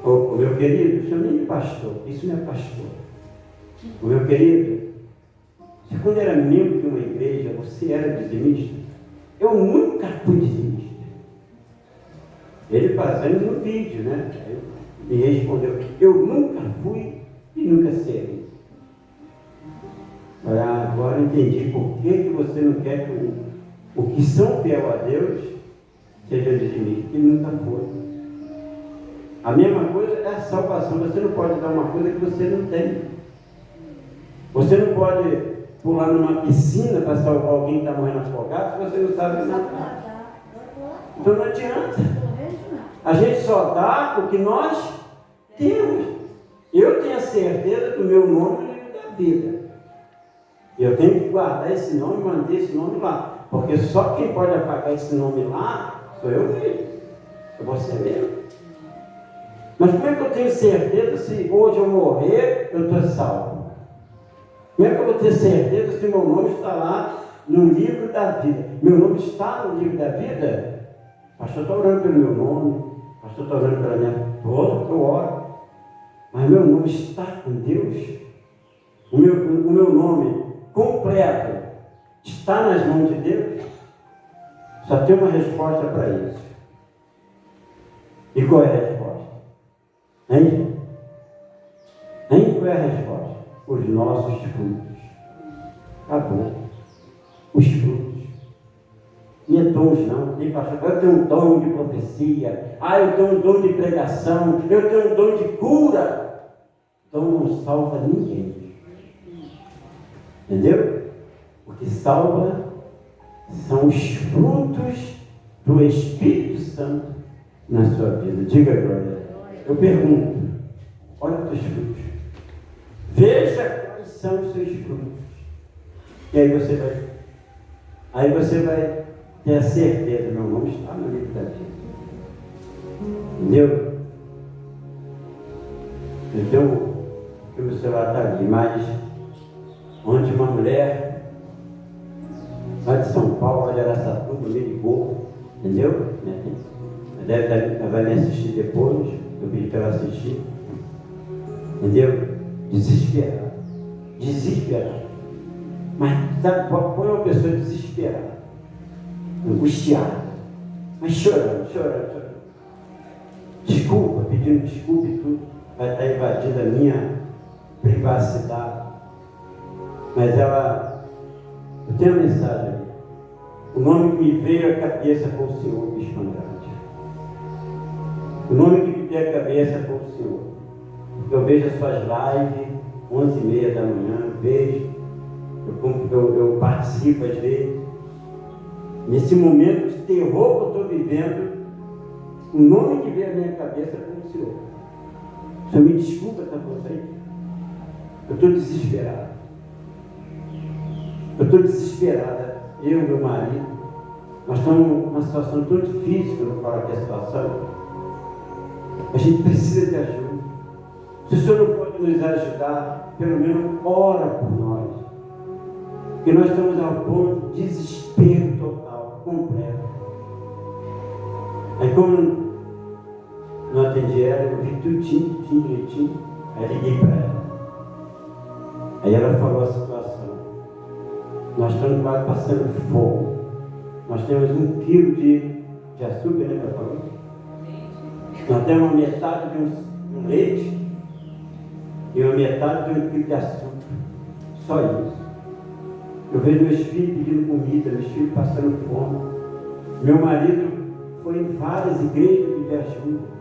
Ô meu querido, chama nem de pastor, isso não é pastor. Ô meu querido, se quando era membro de uma igreja, você era dizimista? Eu nunca fui dizimista. Ele passando no vídeo, né? Aí me respondeu, eu nunca fui e nunca serei. Agora entendi por que você não quer que o que são fiel a Deus seja dizimista, que nunca foi. A mesma coisa é a salvação. Você não pode dar uma coisa que você não tem. Você não pode pular numa piscina para salvar alguém que está morrendo afogado se você não sabe nadar. Então não adianta. A gente só dá o que nós temos. Eu tenho a certeza que o meu nome é o livro da vida. Eu tenho que guardar esse nome e manter esse nome lá. Porque só quem pode apagar esse nome lá sou eu mesmo. É você mesmo. Mas como é que eu tenho certeza se hoje eu morrer, eu estou salvo? Como é que eu vou ter certeza se meu nome está lá no livro da vida? Meu nome está no livro da vida? Pastor, estou orando pelo meu nome. Pastor, estou orando pela minha... Eu oro. Mas meu nome está com Deus? O meu nome completo está nas mãos de Deus? Só tem uma resposta para isso. E qual é a resposta? Hein? Qual é a resposta? Os nossos frutos. Acabou. Os frutos. Não é dons não. Tem pastor, eu tenho um dom de profecia. Eu tenho um dom de pregação. Eu tenho um dom de cura. Dom não salva ninguém. Entendeu? O que salva são os frutos do Espírito Santo na sua vida. Diga glória. Eu pergunto, olha os teus frutos. Veja quais são os seus frutos. E aí você vai ter a certeza, meu nome está no livro da vida. Entendeu? Então, o meu celular está ali, mas ontem uma mulher lá de São Paulo, lá de Araçatuba, me ligou, entendeu? Ela vai me assistir depois, eu pedi para ela assistir, entendeu? Desesperada. Mas sabe, põe uma pessoa desesperada, angustiada, mas chorando. Desculpa, pedindo desculpa e tudo, vai estar invadindo a minha privacidade. Mas ela, eu tenho uma mensagem ali. O nome que me veio à cabeça foi o Senhor, Bispo Andrade. O nome que me veio à cabeça foi o Senhor. Porque eu vejo as suas lives, 11h30 da manhã, eu participo às vezes. Nesse momento de terror que eu estou vivendo, o nome que veio à minha cabeça foi o Senhor. O Senhor me desculpa, tá você? Eu estou desesperado. Eu e meu marido, nós estamos numa situação tão difícil, que eu vou falar aqui a situação. A gente precisa de ajuda. Se o Senhor não pode nos ajudar, pelo menos ora por nós. Porque nós estamos ao ponto de desespero total, completo. Aí como não atendi ela, eu vi tudo direitinho. Aí liguei para ela. Aí ela falou a situação. Nós estamos quase passando fome. Nós temos 1 quilo de açúcar, né, meu falou? Nós temos uma metade de um leite e uma metade de 1 quilo de açúcar. Só isso. Eu vejo meus filhos pedindo comida, meus filhos passando fome. Meu marido foi em várias igrejas pedir ajuda.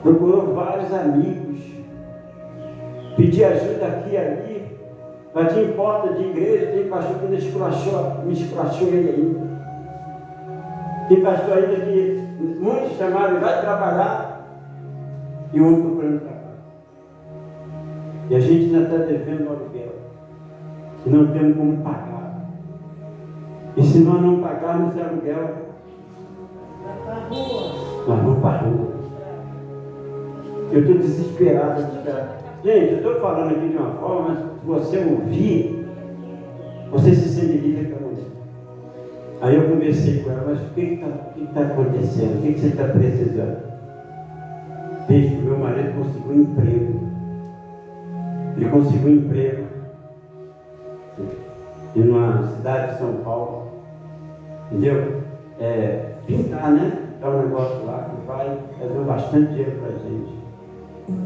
Procurou vários amigos. Pedir ajuda aqui e ali. Bati em porta de igreja, tem pastor que me esculachou ele ainda. Tem pastor ainda que muitos chamaram, ele vai trabalhar. E o homem procurando trabalho. E a gente ainda está devendo o aluguel. E não temos como pagar. E se nós não pagarmos esse aluguel, nós vamos para a rua. Eu estou desesperado. Gente, eu estou falando aqui de uma forma, mas se você ouvir, você se sensibiliza com a mulher. Aí eu conversei com ela, mas o que está acontecendo? O que você está precisando? Desde que meu marido conseguiu um emprego. Ele conseguiu um emprego em uma cidade de São Paulo. Entendeu? Pintar, né? Dá um negócio lá que vai deu bastante dinheiro para a gente.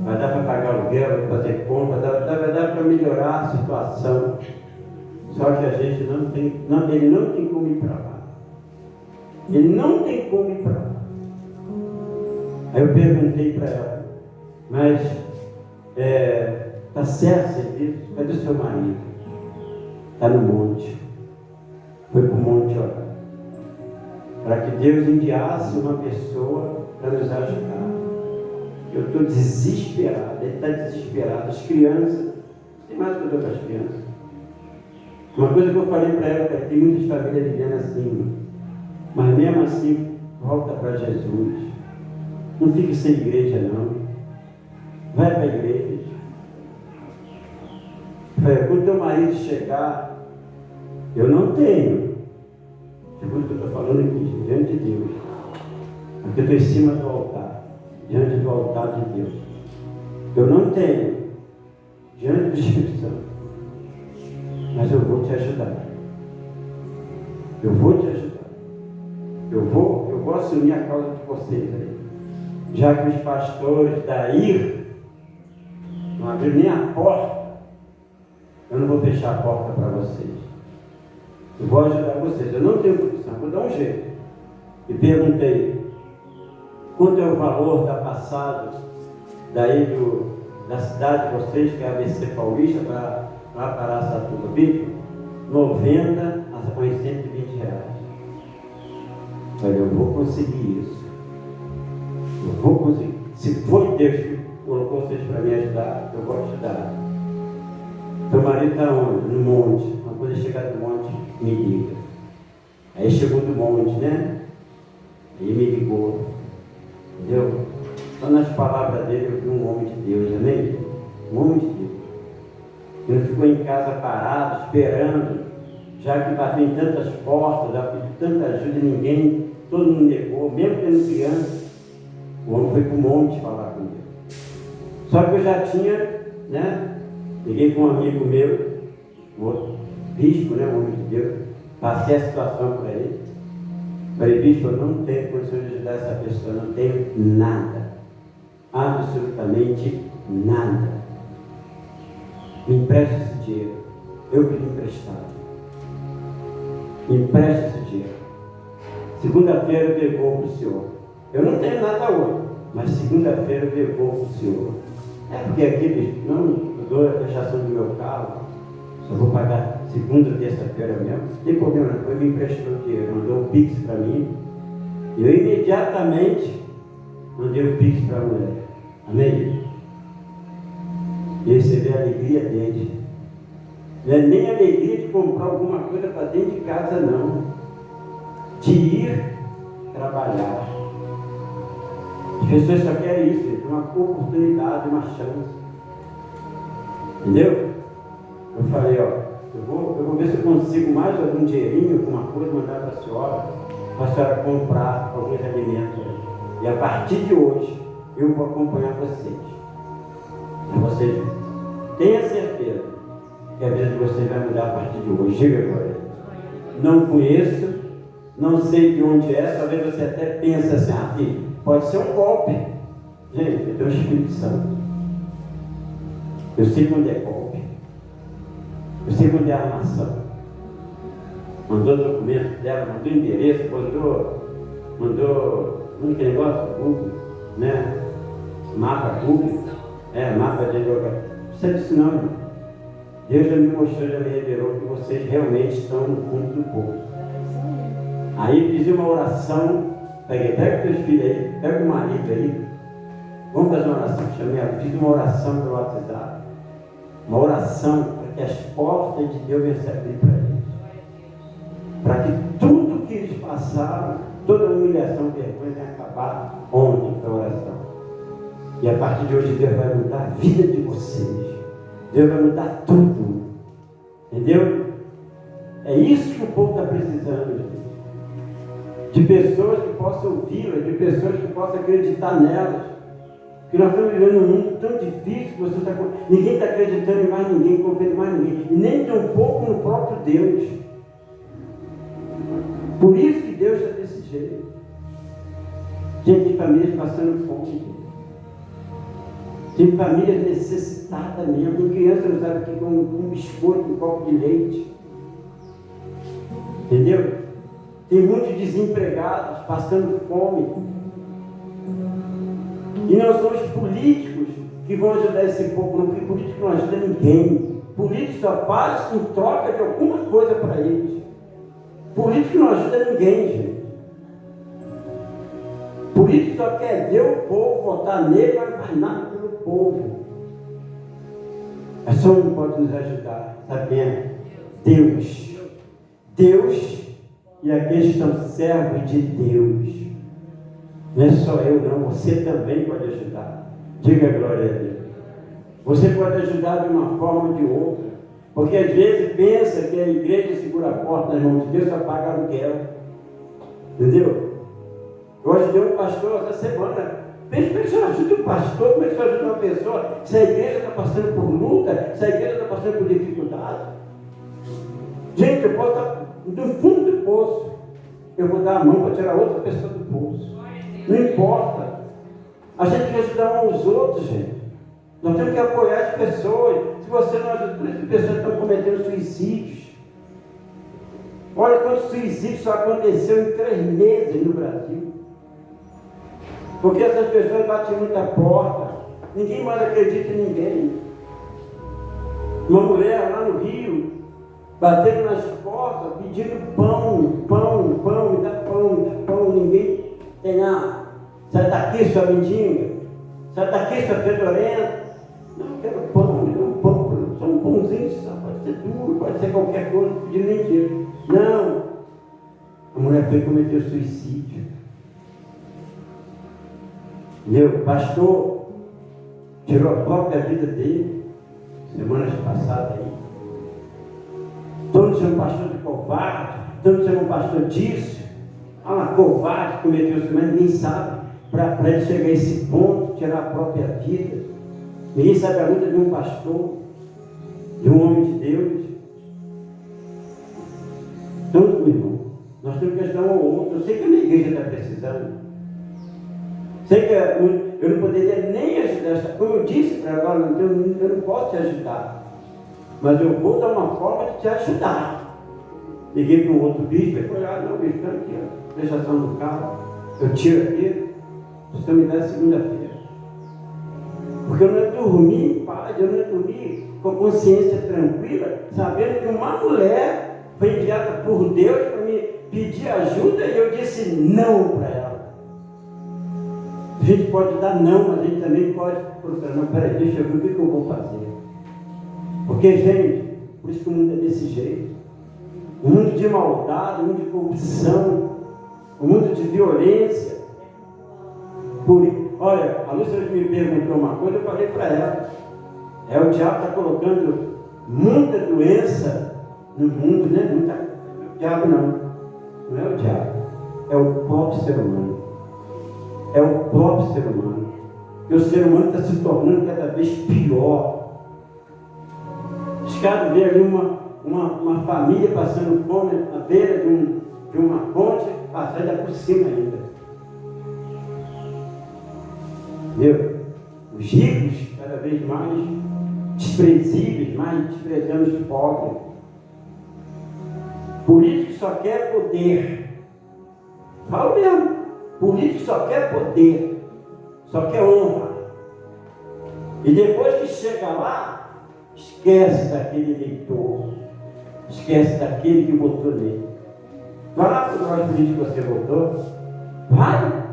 Vai dar para pagar aluguel, vai fazer compra, vai dar para melhorar a situação. Só que a gente ele não tem como ir para lá. Ele não tem como ir para lá. Aí eu perguntei para ela, mas está certo serviço? Cadê o seu marido? Está no monte. Foi para o monte orar. Para que Deus enviasse uma pessoa para nos ajudar. Eu estou desesperado, ele está desesperado. As crianças, não tem mais o que eu dou para as crianças. Uma coisa que eu falei para ela, que tem muitas famílias vivendo assim, mas mesmo assim, volta para Jesus. Não fique sem igreja, não. Vai para a igreja. Quando teu marido chegar, eu não tenho. Segundo o que eu estou falando aqui, diante de Deus. Porque eu estou em cima do altar, diante do altar de Deus. Eu não tenho, diante do Espírito Santo. Mas eu vou te ajudar. Eu vou te ajudar. Eu vou assumir a causa de vocês aí. Já que os pastores daí não abriram nem a porta, eu não vou fechar a porta para vocês. Eu vou ajudar vocês. Eu não tenho condição, vou dar um jeito. E perguntei, quanto é o valor da passagem daí da cidade de vocês, que é a ABC Paulista, para lá para Araçatuba? 90 a mais 120 reais. Olha, eu vou conseguir isso. Eu vou conseguir. Se foi Deus que colocou vocês para me ajudar, eu vou ajudar. Seu marido está onde? No monte. Mas quando ele chegar do monte, me liga. Aí chegou do monte, né? Ele me ligou. Entendeu? Só nas palavras dele eu vi um homem de Deus, amém? Um homem de Deus. Ele ficou em casa parado, esperando, já que bateu em tantas portas, já pediu tanta ajuda e ninguém, todo mundo negou, mesmo tendo criança. O homem foi para o monte falar com Deus. Só que eu já tinha, né? Liguei com um amigo meu, um outro bispo, né? Um homem de Deus, passei a situação para ele. Falei, bispo, eu não tenho condições de ajudar essa pessoa, não tenho nada. Absolutamente nada. Me empresta esse dinheiro. Eu pedi emprestado. Me empresta esse dinheiro. Segunda-feira eu devolvo para o senhor. Eu não tenho nada hoje, mas segunda-feira eu devolvo para o senhor. É porque aqui, não dou a fechação do meu carro, só vou pagar segunda ou terça-feira mesmo. Não tem problema, não. Ele me emprestou o dinheiro, mandou um Pix para mim. E eu imediatamente mandei o Pix para a mulher. Amém? E receber a alegria dele. Não é nem a alegria de comprar alguma coisa para dentro de casa, não. De ir trabalhar. As pessoas só querem isso, uma oportunidade, uma chance. Entendeu? Eu falei, eu vou ver se eu consigo mais algum dinheirinho, alguma coisa, mandar para a senhora comprar alguns alimentos. E a partir de hoje, eu vou acompanhar vocês. E vocês tenham certeza que a vida de vocês vai mudar a partir de hoje. Diga agora. Não conheço, não sei de onde é, talvez você até pense assim, filho, pode ser um golpe. Gente, eu tenho o Espírito Santo. Eu sei quando é golpe. Eu sei quando é armação. Mandou documento dela, mandou endereço, mandou um negócio, Google, né? Mapa Google, mapa de localização. Não precisa disso não, irmão. Deus já me mostrou, já me revelou que vocês realmente estão no fundo do poço. Aí fiz uma oração, pega teus filhos aí, pega o marido aí, vamos fazer uma oração, chamei ela, fiz uma oração pelo WhatsApp, uma oração para que as portas de Deus venham se abrir para eles, para que tudo que eles passaram, toda humilhação, vergonha tenha acabado ontem foi a oração. E a partir de hoje Deus vai mudar a vida de vocês. Deus vai mudar tudo. Entendeu? É isso que o povo está precisando, gente. De pessoas que possam ouvi-las, de pessoas que possam acreditar nelas. Porque nós estamos vivendo um mundo tão difícil que ninguém está acreditando em mais ninguém, confiando em mais ninguém. E nem tão pouco no próprio Deus. Por isso que Deus está desse jeito. Gente, tem famílias passando fome. Tem famílias necessitadas mesmo. Tem criança que não sabe o que com um biscoito, um copo de leite. Entendeu? Tem muitos desempregados passando fome. E não são os políticos que vão ajudar esse povo, não, porque político não ajuda ninguém. Político só faz em troca de alguma coisa para eles. Político não ajuda ninguém, gente. Político só quer ver o povo votar nele, mas não faz nada pelo povo. Mas só um pode nos ajudar, sabe quem é? Deus. Deus e aqueles que são servos de Deus. Não é só eu não, você também pode ajudar. Diga a glória a Deus. Você pode ajudar de uma forma ou de outra. Porque às vezes pensa que a igreja segura a porta nas mãos de Deus para pagar aluguel. Entendeu? Eu ajudei um pastor essa semana. Veja como é que você ajuda um pastor, como é que você ajuda uma pessoa. Se a igreja está passando por luta, se a igreja está passando por dificuldade. Gente, eu posso estar no fundo do poço. Eu vou dar a mão para tirar outra pessoa do poço. Não importa. A gente tem que ajudar uns aos outros, gente. Nós temos que apoiar as pessoas. Se você não ajuda, por isso que pessoas estão cometendo suicídios. Olha quantos suicídios só aconteceu em 3 meses no Brasil. Porque essas pessoas batem muita porta. Ninguém mais acredita em ninguém. Uma mulher lá no Rio, batendo nas portas, pedindo pão, me dá pão, ninguém tem nada. Sai daqui, sua mendiga. Sai daqui, sua fedorenta. Não, eu quero pão, me dá um pão, só um pãozinho, só pode ser duro, pode ser qualquer coisa, pedindo nem dinheiro. Não. A mulher foi cometer suicídio. Meu pastor tirou a própria vida dele, semanas passadas aí. Todos chamam pastor de covarde, todos chamam pastor disso. Covarde, cometeu isso, mas ninguém sabe. Para ele chegar a esse ponto, tirar a própria vida. Ninguém sabe a luta de um pastor, de um homem de Deus. Então, meu irmão, nós temos que ajudar um ao outro. Eu sei que a minha igreja está precisando. Sei que eu não poderia nem ajudar. Como eu disse para ela, eu não posso te ajudar. Mas eu vou dar uma forma de te ajudar. Liguei para um outro bispo e falei, não, bispo, está aqui, ó, prestação do carro. Eu tiro aqui, você me dá segunda-feira. Porque eu não ia dormir em paz, eu não ia dormir com a consciência tranquila, sabendo que uma mulher foi enviada por Deus para me pedir ajuda e eu disse não para ela. A gente pode dar não, mas a gente também pode procurar, não, peraí, deixa eu ver o que eu vou fazer. Porque, gente, por isso que o mundo é desse jeito. Um mundo de maldade, um mundo de corrupção, um mundo de violência. Olha, a Lúcia me perguntou uma coisa, eu falei para ela. O diabo está colocando muita doença no mundo, né? O diabo não é o diabo, é o próprio ser humano. É o próprio ser humano. E o ser humano está se tornando cada vez pior. arriscado ver ali uma família passando fome à beira de uma ponte, passar ainda por cima ainda. Entendeu? Os ricos, cada vez mais desprezíveis, mais desprezando os pobres. Político só quer poder. Falo mesmo. Político só quer poder. Só quer honra. E depois que chega lá, esquece daquele eleitor. Esquece daquele que votou nele. Vai lá para o negócio político que você votou. Vai.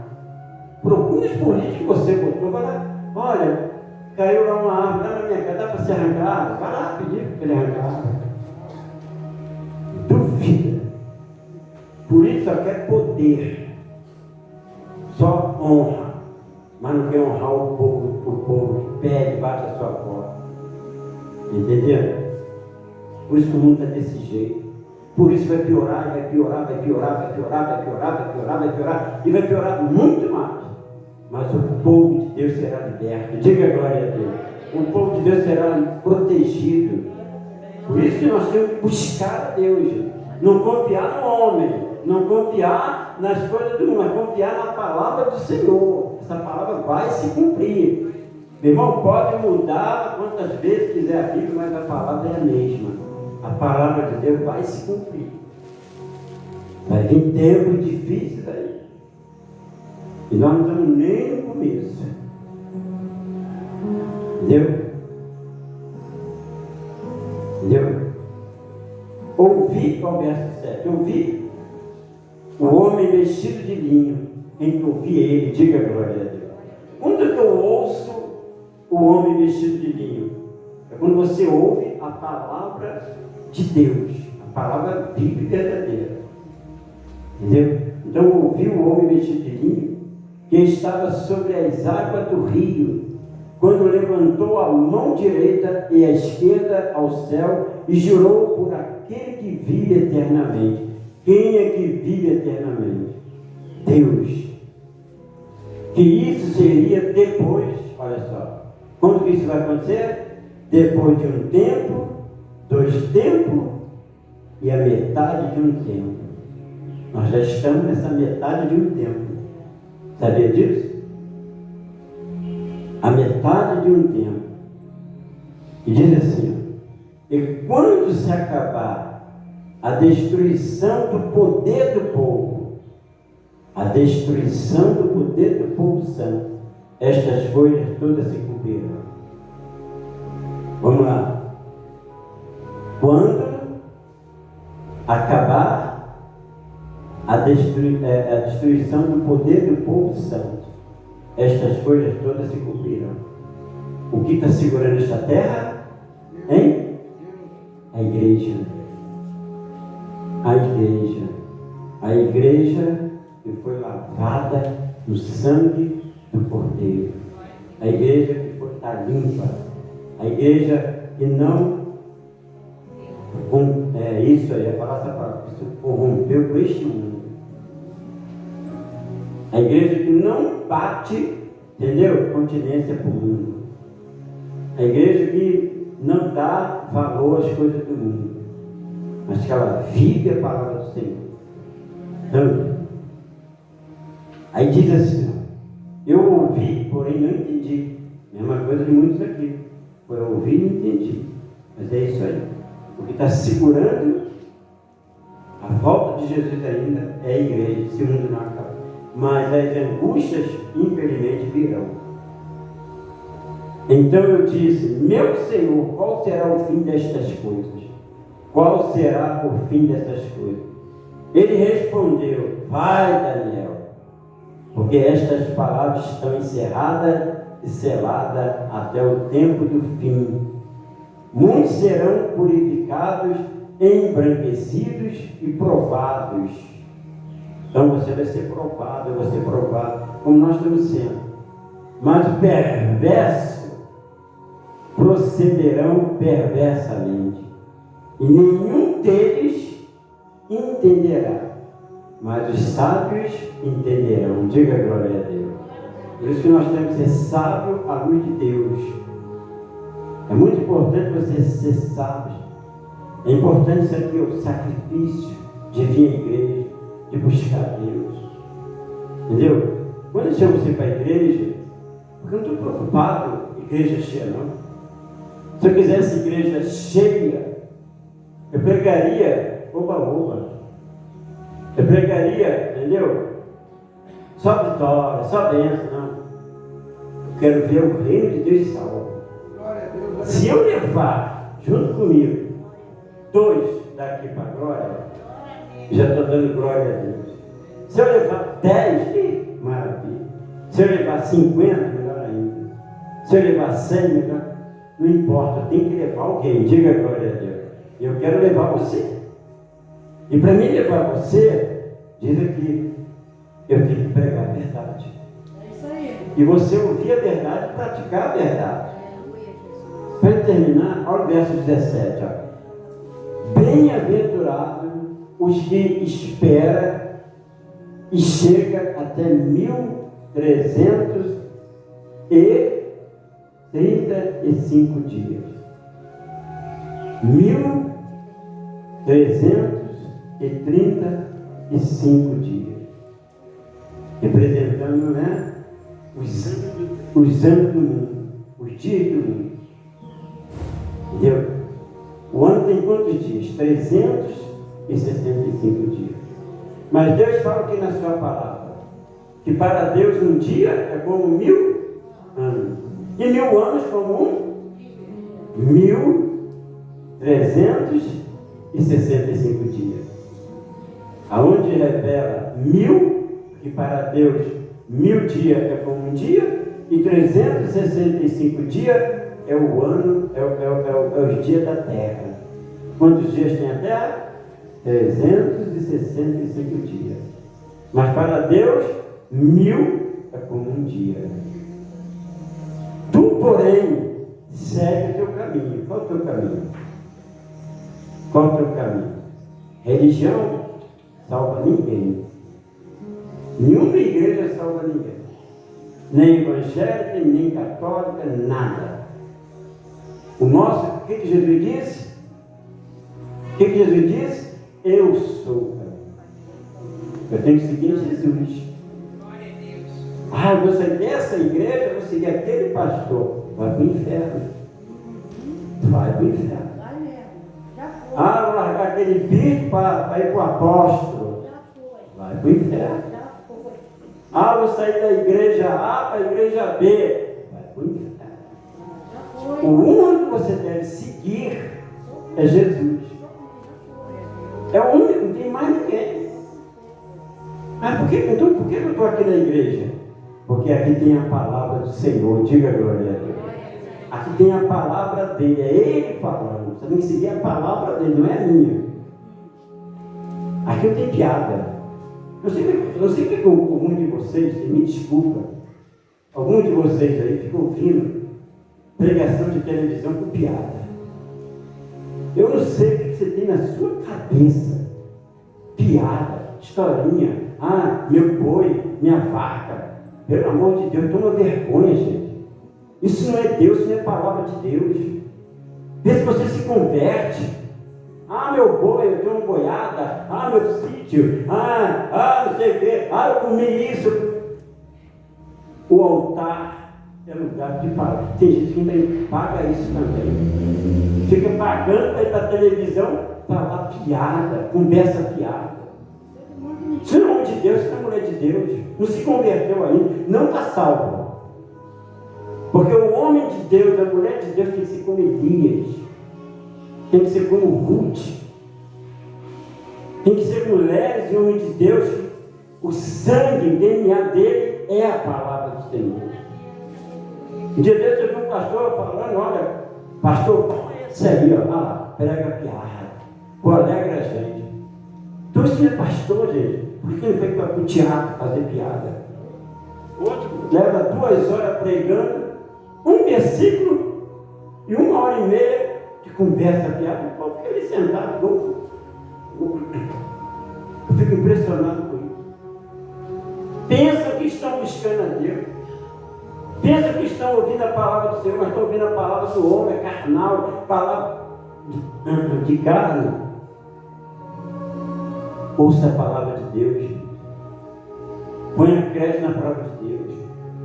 Procure os políticos que você votou. Vai lá. Olha, caiu lá uma árvore lá na minha casa. Dá para se arrancar a árvore? Vai lá pedir para ele arrancar a árvore. Duvida. Político só quer poder. Só honra. Mas não quer honrar o povo que pede, bate a sua porta. Entendeu? Por isso que o mundo está desse jeito. Por isso vai piorar, vai piorar, vai piorar, vai piorar, vai piorar, vai piorar, vai piorar. E vai piorar muito mais. Mas o povo de Deus será liberto. Diga a glória a Deus. O povo de Deus será protegido. Por isso que nós temos que buscar a Deus. Não confiar no homem. Não confiar nas coisas do mundo, mas confiar na palavra do Senhor. Essa palavra vai se cumprir. Meu irmão, pode mudar quantas vezes quiser a Bíblia, mas a palavra é a mesma. A palavra de Deus vai se cumprir. Vai vir tempos difíceis aí. E nós não estamos nem no começo. Entendeu? Entendeu? Ouvi, ao verso 7, ouvi o homem vestido de linho, em que ouvi ele, diga a glória a Deus. Quando que eu ouço o homem vestido de linho? É quando você ouve a palavra de Deus, a palavra bíblica verdadeira. Entendeu? Então eu ouvi o homem vestido de linho, que estava sobre as águas do rio, quando levantou a mão direita e a esquerda ao céu e jurou por aquele que vive eternamente. Quem é que vive eternamente? Deus. Que isso seria depois, olha só, quando que isso vai acontecer? Depois de um tempo, 2 tempos e a metade de um tempo. Nós já estamos nessa metade de um tempo. Sabia disso? A metade de um tempo. E diz assim, e quando se acabar a destruição do poder do povo, a destruição do poder do povo santo, estas coisas todas se cumprirão. Vamos lá. Quando acabar a destruição do poder do povo santo, estas coisas todas se cumprirão. O que está segurando esta terra? Hein? A igreja. A igreja. A igreja que foi lavada no sangue do Cordeiro. A igreja que foi limpa. A igreja que não isso aí, é falar essa palavra, que se corrompeu com este mundo. A igreja que não bate, entendeu? Continência para o mundo. A igreja que não dá valor às coisas do mundo, mas que ela vive a palavra do Senhor. Então, aí diz assim, eu ouvi, porém não entendi. Mesma coisa de muitos aqui. Foi ouvir e não entendi. Mas é isso aí. O que está segurando a volta de Jesus ainda é a igreja. Esse mundo não acaba. Mas as angústias, infelizmente, virão. Então eu disse, meu Senhor, qual será o fim destas coisas? Qual será o fim dessas coisas? Ele respondeu, vai, Daniel, porque estas palavras estão encerradas e seladas até o tempo do fim. Muitos serão purificados, embranquecidos e provados. Então você vai ser provado, eu vou ser provado, como nós estamos sendo. Mas o perverso procederão perversamente, e nenhum deles entenderá, mas os sábios entenderão. Diga glória a Deus. Por isso que nós temos que ser sábios à luz de Deus. É muito importante você ser sábio. É importante isso aqui, o sacrifício de vir à igreja, de buscar Deus. Entendeu? Quando eu chamo você para a igreja, porque eu não estou preocupado com igreja cheia, não. Se eu quisesse igreja cheia, eu pregaria oba-oba. Eu pregaria, entendeu? Só vitória, só bênção, não. Eu quero ver o reino de Deus salvo. Se eu levar junto comigo 2 daqui para a glória, já estou dando glória a Deus. Se eu levar 10, maravilha. Se eu levar 50, melhor ainda. Se eu levar 100, melhor. Não importa, eu tenho que levar alguém. Diga glória a Deus. Eu quero levar você. E para mim levar você, diz aqui, eu tenho que pregar a verdade. É isso aí. E você ouvir a verdade e praticar a verdade. Para terminar, olha o verso 17. Bem-aventurado os que esperam e chega até 1335 dias. 1335 dias. Representando, né, os anos do mundo, os dias do mundo. Entendeu? O ano tem quantos dias? 365 dias. Mas Deus fala aqui na sua palavra, que para Deus um dia é como 1000 anos. E 1000 anos como 1365 dias. Aonde revela 1000, que para Deus 1000 dias é como um dia, e 365 dias é o ano, é os dias da terra. Quantos dias tem a terra? 365 dias. Mas para Deus, 1000 é como um dia. Tu, porém, segue o teu caminho. Qual é o teu caminho? Qual é o teu caminho? Religião salva ninguém. Nenhuma igreja salva ninguém. Nem evangélica, nem católica, nada. O nosso, o que Jesus disse? O que Jesus disse? Eu sou. Eu tenho que seguir Jesus. Ah, eu vou seguir dessa igreja, eu vou seguir aquele pastor. Vai para o inferno. Vai para o inferno. Vai mesmo. Já foi. Ah, vou largar aquele bicho para ir para o apóstolo. Já foi. Vai para o inferno. Já foi. Ah, vou sair da igreja A para a igreja B. Vai para o inferno. Já foi. O único que você deve seguir é Jesus. É o único, não tem mais ninguém. Mas por que eu estou aqui na igreja? Porque aqui tem a palavra do Senhor. Diga glória a Deus. Aqui tem a palavra dele, é ele falando. Você tem que seguir a palavra dele, não é a minha. Aqui eu tenho piada. Eu sei que algum de vocês, me desculpa, algum de vocês aí fica ouvindo pregação de televisão com piada. Eu não sei o que você tem na sua cabeça. Piada, historinha. Ah, meu boi, minha vaca. Pelo amor de Deus, toma vergonha, gente. Isso não é Deus, isso não é palavra de Deus. Vê se você se converte. Ah, meu boi, eu tenho uma boiada. Ah, meu sítio. Não sei o quê. Ah, eu comi isso. O altar é lugar de pagar. Tem gente que ainda paga isso também. Fica pagando para ir para a televisão para falar piada, conversa piada. Isso não é homem de Deus, isso não é mulher de Deus. Não se converteu ainda, não está salvo. Porque o homem de Deus, a mulher de Deus tem que ser como Elias, tem que ser como Ruth, tem que ser mulheres e homens de Deus. O sangue, o DNA dele é a palavra do Senhor. Um dia desse eu vi um pastor falando, olha, pastor, isso aí, ó, lá, prega piada, alegra a gente. Então isso não é pastor, gente. Por que ele foi para o teatro fazer piada? Outro leva 2 horas pregando, um versículo e 1h30 de conversa piada. O povo fica ali sentado. Eu fico impressionado com isso. Pensam que estão buscando a Deus. Pensa que estão ouvindo a palavra do Senhor, mas estão ouvindo a palavra do homem, carnal, palavra de carne. Ouça a palavra de Deus. Ponha crédito na palavra de Deus.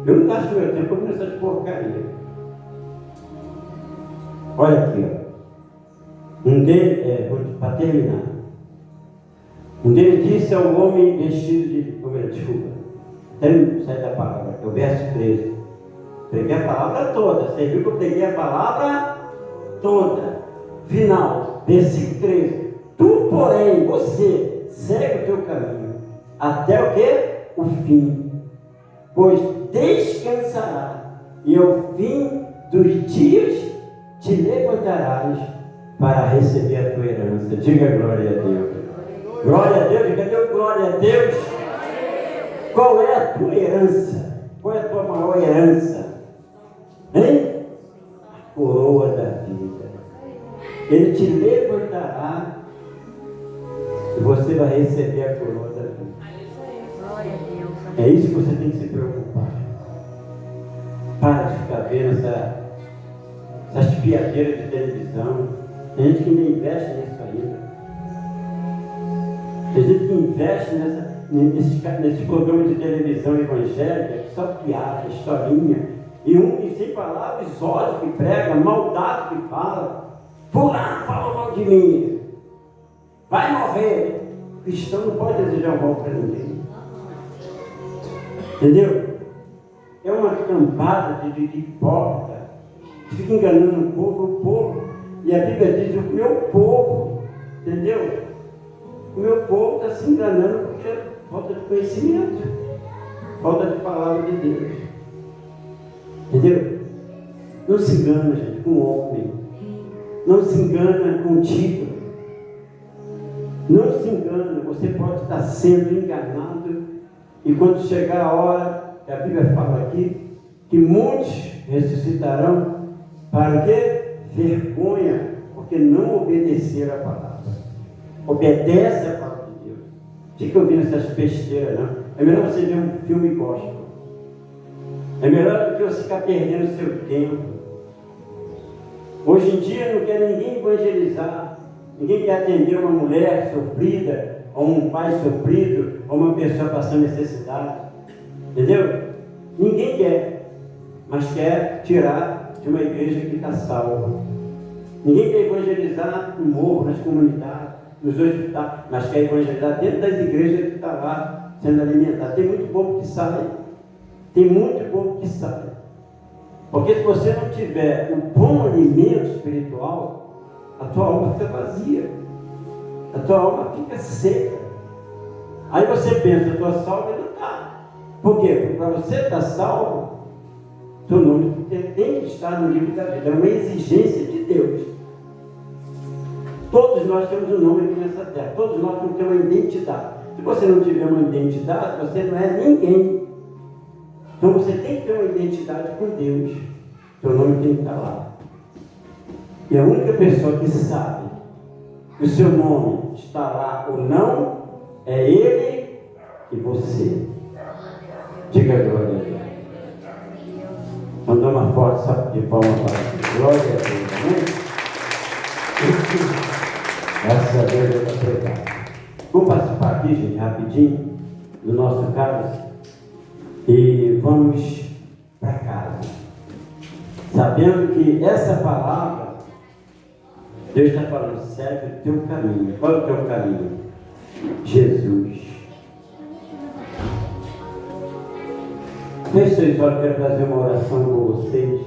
Eu não gasto meu tempo ouvindo essas porcarias. Olha aqui, ó. Para terminar. Um deles disse ao homem vestido de... Desculpa. Sai da palavra, é o verso 13. Preguei a palavra toda. Você viu que eu preguei a palavra toda. Final, versículo 13. Tu, porém, você, segue o teu caminho. Até o quê? O fim. Pois descansará. E ao fim dos dias te levantarás para receber a tua herança. Diga glória a Deus. Glória a Deus. Cadê o glória a Deus? Qual é a tua herança? Qual é a tua maior herança? Hein? A coroa da vida. Ele te levantará e você vai receber a coroa da vida. É isso que você tem que se preocupar. Para de ficar vendo essas piadeiras de televisão. Tem gente que ainda investe nisso ainda. Tem gente que investe nesses programas de televisão evangélica, só piada, historinha. E sem falar os ódios que prega, maldade que fala. Fulano falou mal de mim. Vai morrer. O cristão não pode desejar mal para ninguém. Entendeu? É uma cambada de hipócrita que fica enganando o povo. E a Bíblia diz: o meu povo, entendeu? O meu povo está se enganando porque falta de conhecimento, falta de palavra de Deus. Entendeu? Não se engana, gente, com o homem. Não se engana contigo. Não se engana, você pode estar sendo enganado. E quando chegar a hora, a Bíblia fala aqui, que muitos ressuscitarão para o quê? Vergonha, porque não obedeceram a palavra. Obedece a palavra de Deus. Fica ouvindo essas besteiras, não. É melhor você ver um filme gospel. É melhor do que você ficar perdendo o seu tempo. Hoje em dia não quer ninguém evangelizar. Ninguém quer atender uma mulher sofrida, ou um pai sofrido, ou uma pessoa passando necessidade. Entendeu? Ninguém quer, mas quer tirar de uma igreja que está salva. Ninguém quer evangelizar no morro, nas comunidades, nos hospitais, mas quer evangelizar dentro das igrejas que está lá sendo alimentado. Tem muito povo que sai. Tem muito povo que sai. Porque se você não tiver um bom alimento espiritual, a tua alma fica vazia. A tua alma fica seca. Aí você pensa, a tua salva não está. Por quê? Porque para você estar salvo, teu nome tem que estar no livro da vida. É uma exigência de Deus. Todos nós temos um nome aqui nessa terra. Todos nós temos que ter uma identidade. Se você não tiver uma identidade, você não é ninguém. Então você tem que ter uma identidade com Deus. Teu nome tem que estar lá. E a única pessoa que sabe que o seu nome está lá ou não é Ele e você. Diga glória a Deus. Mandar uma foto só de palma para Deus. Glória a Deus. Amém? Graças a Deus eu estou pregado. Vamos participar aqui, gente, rapidinho, do nosso caso. E vamos para casa. Sabendo que essa palavra, Deus está falando, segue o teu caminho. Qual é o teu caminho? Jesus. Feche seus olhos, quero fazer uma oração com vocês.